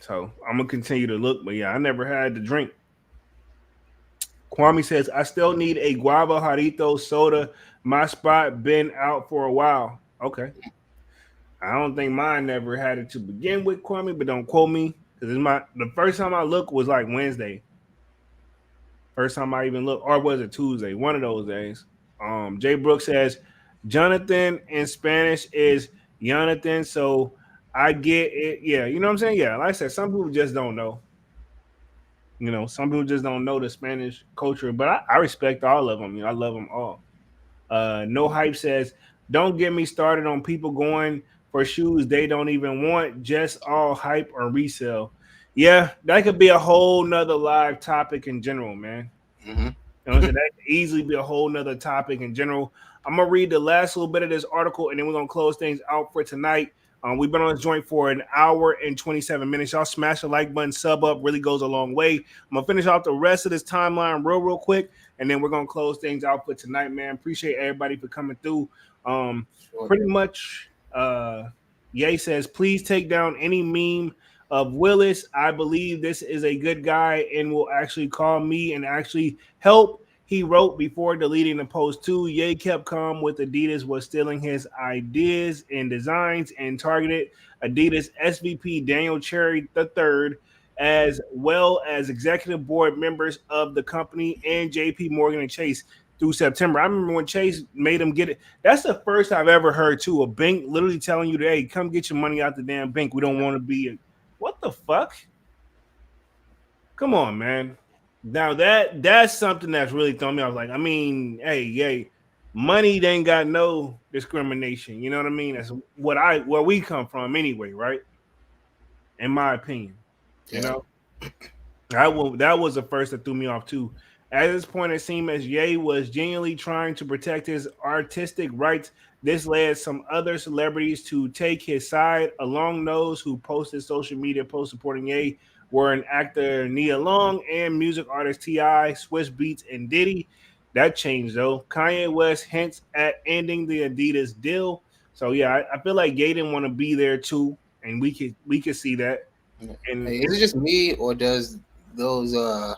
So I'm gonna continue to look, but yeah, I never had the drink. Kwame says, I still need a guava jarito soda. My spot been out for a while. Okay. I don't think mine never had it to begin with, Kwame, but don't quote me. Because it's my the first time I looked was like Wednesday. First time I even looked, or was it Tuesday? One of those days. Jay Brooks says, Jonathan in Spanish is Jonathan. So I get it. Yeah, you know what I'm saying? Yeah, like I said, some people just don't know. Some people just don't know the Spanish culture, but I respect all of them. I love them all. No Hype says, don't get me started on people going for shoes they don't even want, just all hype or resale. Yeah, that could be a whole nother live topic in general, man. Mm-hmm. You know what I'm saying? That could easily be a whole nother topic in general. I'm gonna read the last little bit of this article and then we're gonna close things out for tonight. We've been on this joint for an hour and 27 minutes. Y'all smash the like button, sub up, really goes a long way. I'm gonna finish off the rest of this timeline real quick, and then we're gonna close things out for tonight, man. Appreciate everybody for coming through. Sure. Pretty much, Ye says, please take down any meme of Willis. I believe this is a good guy and will actually call me and actually help. He wrote before deleting the post too. Ye kept calm with Adidas was stealing his ideas and designs and targeted Adidas SVP Daniel Cherry III as well as executive board members of the company and JP Morgan and Chase through September. I remember when Chase made him get it. That's the first I've ever heard too. A bank literally telling you, "Hey, come get your money out the damn bank. We don't want to be." What the fuck? Come on, man. Now that's something that's really thrown me off. Like, I mean, hey, money they ain't got no discrimination. You know what I mean? That's where we come from anyway, right? In my opinion, you Yeah. know. That was the first that threw me off too. At this point, it seemed as Ye was genuinely trying to protect his artistic rights. This led some other celebrities to take his side. Along those who posted social media posts supporting Ye were an actor Nia Long and music artist Ti, Swiss Beats, and Diddy. That changed though. Kanye West hints at ending the Adidas deal. So yeah, I feel like Ye didn't want to be there too, and we could see that. Yeah. And Hey, is it just me or does those do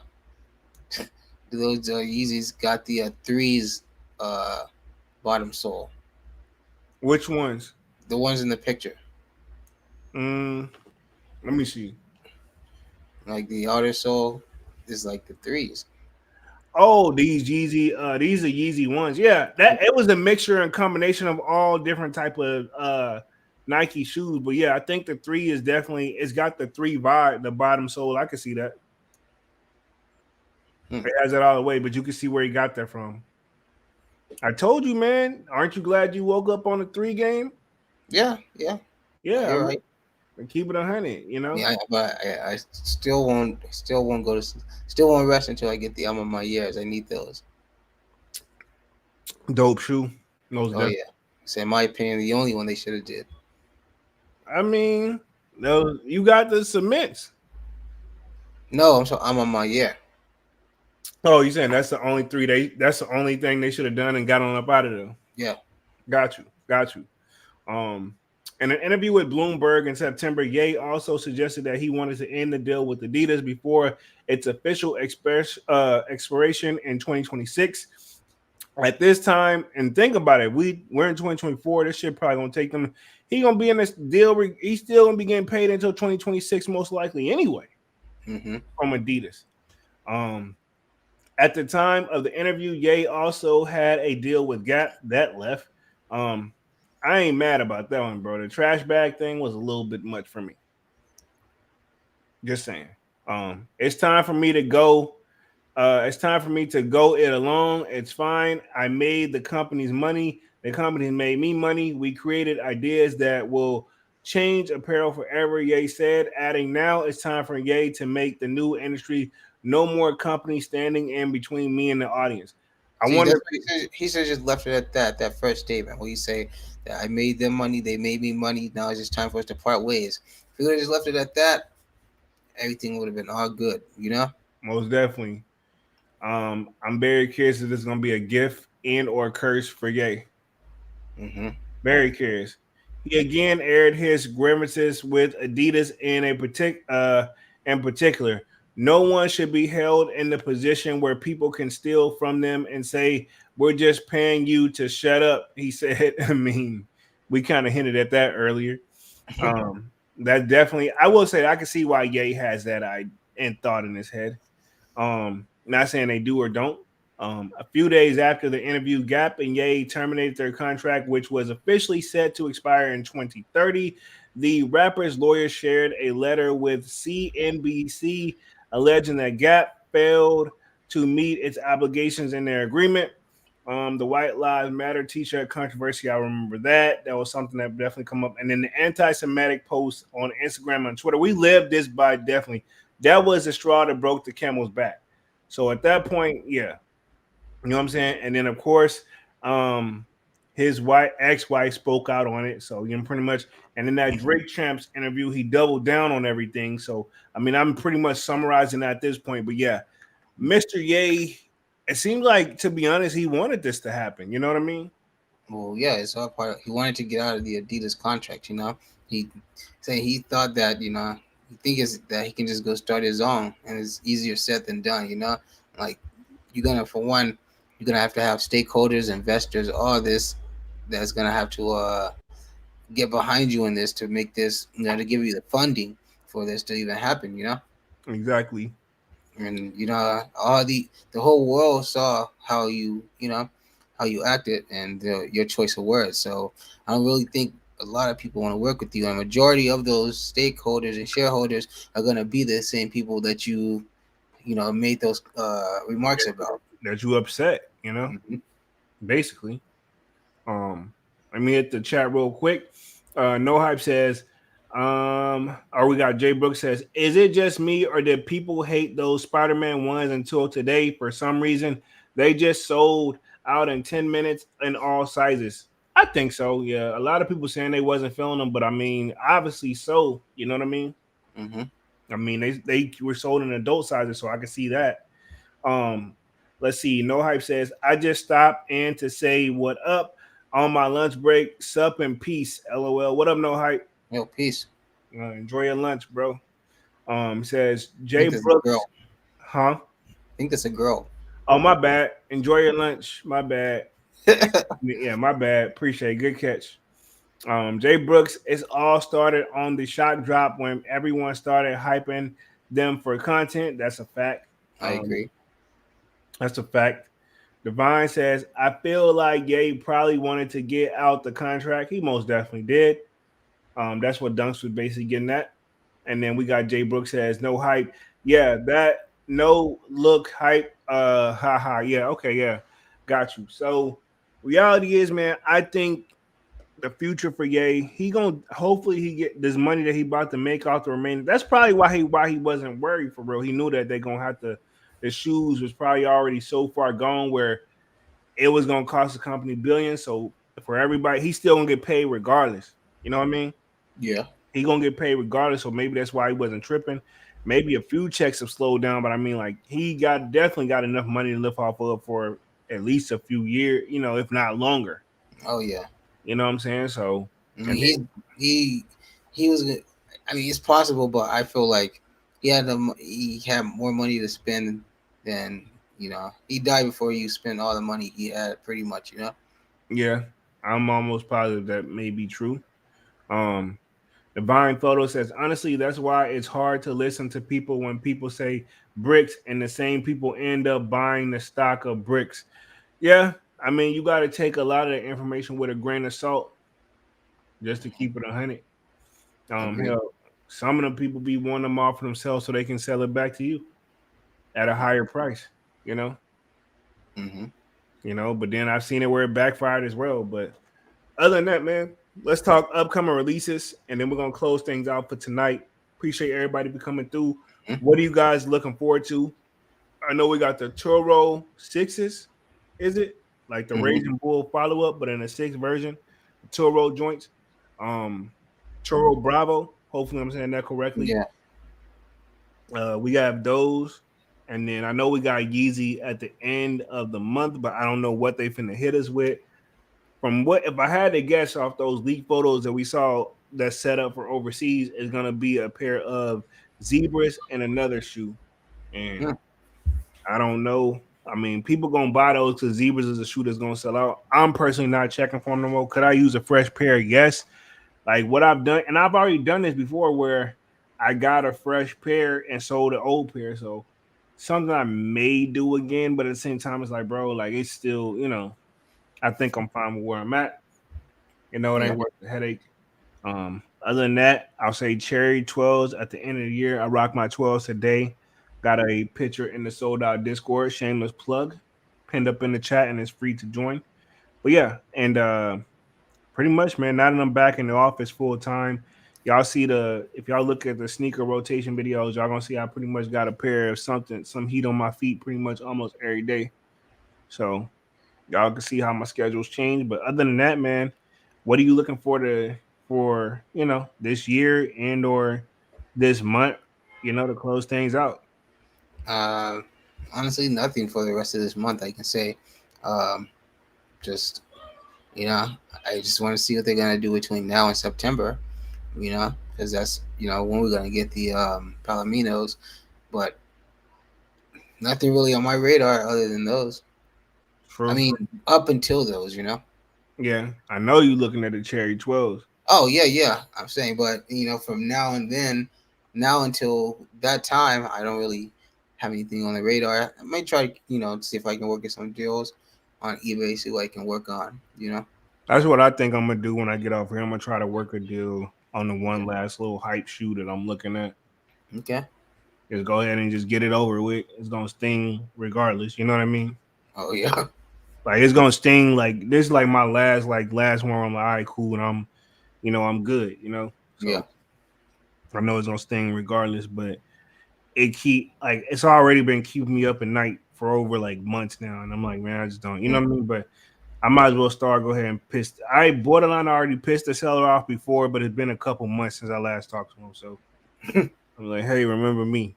those Yeezys got the threes uh bottom sole? which ones? The ones in the picture, Mm, let me see. like the outer sole, is like the threes. Oh, these are Yeezy ones. Yeah, that it was a mixture and combination of all different type of Nike shoes. But yeah, I think the three is definitely it's got the three vibe, the bottom sole. I can see that. Hmm. It has it all the way, but you can see where he got that from. I told you, man. Aren't you glad you woke up on the three game? Yeah, yeah, Yeah, I you're mean, right. keep it 100. You know. Yeah, but I still won't go to still won't rest until I get the my years. I need those. Dope shoe. Most Oh definitely. yeah. So in my opinion, the only one they should have did. I mean, those you got the cements. No, I'm on my year. Oh, you saying that's the only three that's the only thing they should have done and got on up out of there. Yeah. Got you. Um in an interview with Bloomberg in September, Ye also suggested that he wanted to end the deal with Adidas before its official expiration in 2026. At this time, and think about it, we're in 2024. This shit probably gonna take them. He gonna be in this deal. He's still gonna be getting paid until 2026, most likely anyway, Mm-hmm. from Adidas. Um, At the time of the interview, Ye also had a deal with Gap that left. Um, I ain't mad about that one, bro. The trash bag thing was a little bit much for me. Just saying. It's time for me to go. It's time for me to go it alone. It's fine. I made the company's money. The company made me money. We created ideas that will change apparel forever, Ye said, adding now it's time for Ye to make the new industry. No more company standing in between me and the audience. I See, wonder. that's what he said. He should just left it at that. That first statement where you say that I made them money, they made me money. Now it's just time for us to part ways. If he would have just left it at that, everything would have been all good. You know. Most definitely. I'm very curious if this is gonna be a gift and or curse for Ye. Hmm. Very curious. He again aired his grievances with Adidas in particular. No one should be held in the position where people can steal from them and say, "We're just paying you to shut up," he said. I mean, we kind of hinted at that earlier. That definitely, I will say, I can see why Ye has that thought in his head. Not saying they do or don't. A few days after the interview, Gap and Ye terminated their contract, which was officially set to expire in 2030. The rapper's lawyer shared a letter with CNBC alleging that Gap failed to meet its obligations in their agreement. The White Lives Matter T-shirt controversy, I remember that. That was something that definitely come up. And then the anti-Semitic posts on Instagram and Twitter. We lived this by definitely. That was the straw that broke the camel's back. So at that point, yeah, you know what I'm saying? And then of course, um, his wife ex-wife spoke out on it. So you know, pretty much, and in that Hmm. Drake Champs interview, he doubled down on everything. So I mean, I'm pretty much summarizing at this point, but yeah, Mr. Ye, it seems like to be honest, he wanted this to happen. You know what I mean? Well, yeah, it's all part. He wanted to get out of the Adidas contract. You know, he saying he thought that he think is that he can just go start his own, and it's easier said than done. You know, like you're gonna for one, you're gonna have to have stakeholders, investors, all this that's gonna have to get behind you in this to make this, to give you the funding for this to even happen. You know. Exactly. And all the whole world saw how how you acted and your choice of words. So I don't really think a lot of people want to work with you, and majority of those stakeholders and shareholders are going to be the same people that you made those remarks about. That you upset, you know, Hmm. basically. Um, Let me hit the chat real quick. No hype says, or we got Jay Brooks says, is it just me or did people hate those Spider-Man ones until today? For some reason, they just sold out in 10 minutes in all sizes. I think so. Yeah, a lot of people saying they wasn't feeling them, but I mean, obviously so. You know what I mean? Hmm. I mean, they were sold in adult sizes, so I can see that. Um, let's see. No hype says I just stopped in to say what up on my lunch break. Sup and peace. LOL. What up? No hype. Yo, peace. Enjoy your lunch, bro. Says I Jay think that's a Brooks. girl. Huh? I think that's a girl. Oh, my bad. Enjoy your lunch. My bad. Yeah, my bad. Appreciate it. Good catch. Jay Brooks, it's all started on the shock drop when everyone started hyping them for content. That's a fact. I Um, agree. that's a fact. Divine says, I feel like Ye probably wanted to get out the contract. He most definitely did. That's what Dunks was basically getting at. And then we got Jay Brooks says, no hype. Yeah, that no look hype. Haha. Yeah, okay, yeah. Got you. So reality is, man, I think the future for Ye, he gonna hopefully he get this money that he about to make off the remaining. That's probably why he wasn't worried for real. He knew that they're gonna have to the shoes was probably already so far gone where it was gonna cost the company billions. So for everybody, he's still gonna get paid regardless. You know what I mean? Yeah. He gonna get paid regardless. So maybe that's why he wasn't tripping. Maybe a few checks have slowed down, but I mean, like he got definitely got enough money to live off of for at least a few years, you know, if not longer. Oh yeah. You know what I'm saying? So I mean, and then he was. I mean, it's possible, but I feel like he had more money to spend than He died before you spent all the money he had, pretty much. You know. yeah, I'm almost positive that may be true. Um Divine Photo says, honestly, that's why it's hard to listen to people when people say bricks and the same people end up buying the stock of bricks. Yeah, I mean, you got to take a lot of the information with a grain of salt. just to keep it 100. Agreed. Hell, some of the people be wanting them off for themselves so they can sell it back to you at a higher price. You know, Mm-hmm. But then I've seen it where it backfired as well. But other than that, man, let's talk upcoming releases, and then we're gonna close things out for tonight. Appreciate everybody for coming through. What are you guys looking forward to? I know we got the Toro sixes. Is it like the Mm-hmm. Raging Bull follow up, but in a sixth version? The Toro joints, um, Toro Bravo. Hopefully, I'm saying that correctly. Yeah. We have those, and then I know we got Yeezy at the end of the month, but I don't know what they finna hit us with. From what if I had to guess off those leaked photos that we saw that's set up for overseas is gonna be a pair of zebras and another shoe. And Mm. I don't know. I mean, people gonna buy those because zebras is a shoe that's gonna sell out. I'm personally not checking for them no more. Could I use a fresh pair? Yes. Like what I've done, and I've already done this before where I got a fresh pair and sold an old pair. So something I may do again, but at the same time, it's like, bro, like it's still, I think I'm fine with where I'm at. It Yeah. ain't worth the headache. Other than that, I'll say cherry 12s at the end of the year. I rock my 12s today. Got a picture in the sold out Discord, shameless plug, pinned up in the chat, and it's free to join. But yeah, and pretty much, man, now that I'm back in the office full time, y'all see if y'all look at the sneaker rotation videos, y'all gonna see I pretty much got a pair of something, some heat on my feet pretty much almost every day. So y'all can see how my schedule's changed. But other than that, man, what are you looking for this year and or this month, to close things out? Uh, Honestly, nothing for the rest of this month. I can say, um, just you know, I just want to see what they're gonna do between now and September. Because that's when we're gonna get the Palominos. But nothing really on my radar other than those. I True. mean, up until those. Yeah, I know you looking at the cherry 12s. Oh yeah, yeah. I'm saying, but from now and then, now until that time, I don't really have anything on the radar. I might try, to see if I can work at some deals on eBay, see what I can work on. That's what I think I'm gonna do when I get off here. I'm gonna try to work a deal on the one Yeah. last little hype shoe that I'm looking at. Okay. Just go ahead and just get it over with. It's gonna sting regardless. You know what I mean? Oh yeah. Like it's gonna sting. Like this is like my last one. Where I'm like, all right, cool, and I'm good. Yeah. So I know it's gonna sting regardless, but it's already been keeping me up at night for over like months now, and I'm like, man, I just don't. You know what I mean? But I might as well go ahead and piss. I borderline already pissed the seller off before, but it's been a couple months since I last talked to him. So I'm like, hey, remember me?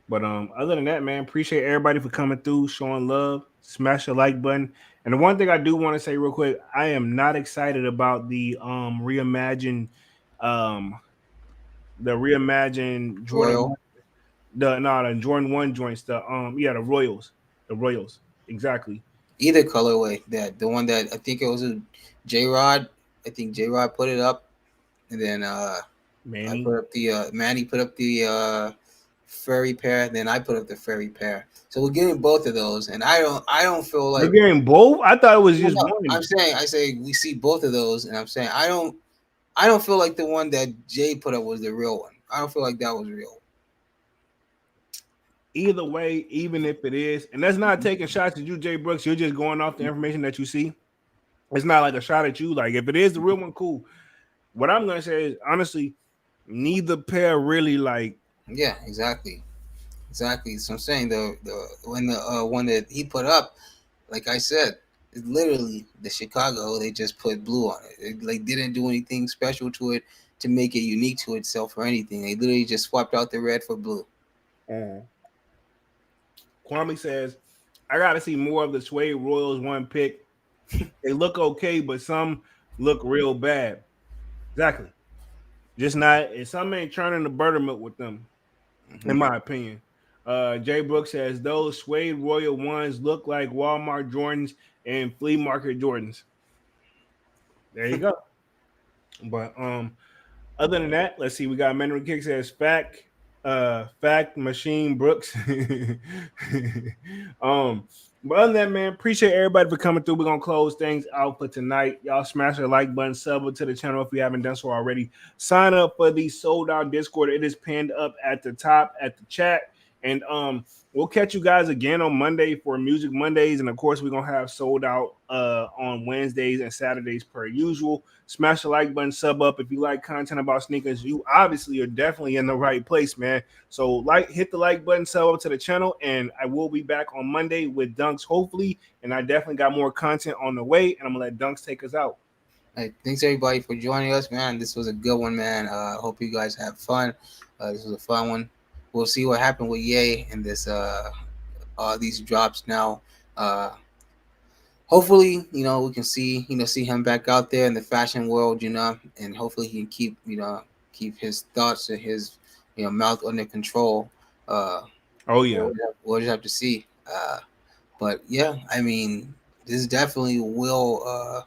But other than that, man, appreciate everybody for coming through, showing love, smash the like button. And the one thing I do want to say real quick, I am not excited about um the reimagined Jordan Royal. the Jordan 1 joints, the Royals. The Royals. Exactly. Either colorway. That the one that I think it was a J Rod. I think J Rod put it up, and then I Manny. put up the Manny put up the furry pair. Then I put up the furry pair. So we're getting both of those, and I don't feel We're like. getting both. I thought it was Well, just no, I'm one. saying I say we see both of those, and I'm saying I don't feel like the one that Jay put up was the real one. I don't feel like that was real. Either way, even if it is, and that's not taking shots at you, Jay Brooks. You're just going off the information that you see. It's not like a shot at you. Like if it is the real one, cool. What I'm gonna say is honestly, neither pair really like. Yeah, exactly, exactly. So I'm saying the when the one that he put up, like I said, it's literally the Chicago. They just put blue on it. It like didn't do anything special to it to make it unique to itself or anything. They literally just swapped out the red for blue. Kwame says, I gotta see more of the Suede Royals one pick. They look okay, but some look real bad. Exactly. Just not. Some ain't churning the buttermilk with them, in Hmm. my opinion. Jay Brooks says those Suede Royal ones look like Walmart Jordans and flea market Jordans. There you go. But other than that, let's see. We got Mandarin Kick says fact Machine Brooks. um But other than that, man, appreciate everybody for coming through. We're gonna close things out for tonight. Y'all smash the like button, sub to the channel if you haven't done so already. Sign up for the sold out Discord. It is pinned up at the top at the chat. And we'll catch you guys again on Monday for Music Mondays. And of course, we're gonna have sold out on Wednesdays and Saturdays per usual. Smash the like button, sub up. If you like content about sneakers, you obviously are definitely in the right place, man. So hit the like button, sub up to the channel, and I will be back on Monday with Dunks, hopefully. And I definitely got more content on the way, and I'm gonna let Dunks take us out. Hey, thanks everybody for joining us, man. This was a good one, man. Hope you guys have fun. This was a fun one. We'll see what happened with Ye and this these drops now. Uh, Hopefully, we can see him back out there in the fashion world, and hopefully he can keep his thoughts and his mouth under control. Oh yeah, We'll just have to see. But yeah, I mean, this definitely will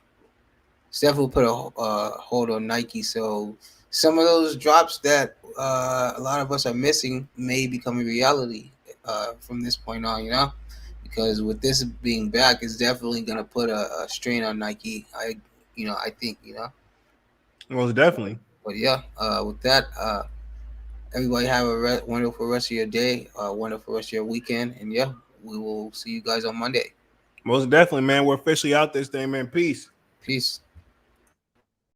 it's definitely put a hold on Nike. So some of those drops that a lot of us are missing may become a reality from this point on. Because with this being back, it's definitely gonna put a strain on Nike. I think. most definitely. But yeah, with that, everybody have a wonderful rest of your day, wonderful rest of your weekend, and yeah, we will see you guys on Monday. Most definitely, man. We're officially out this thing, man. Peace. Peace.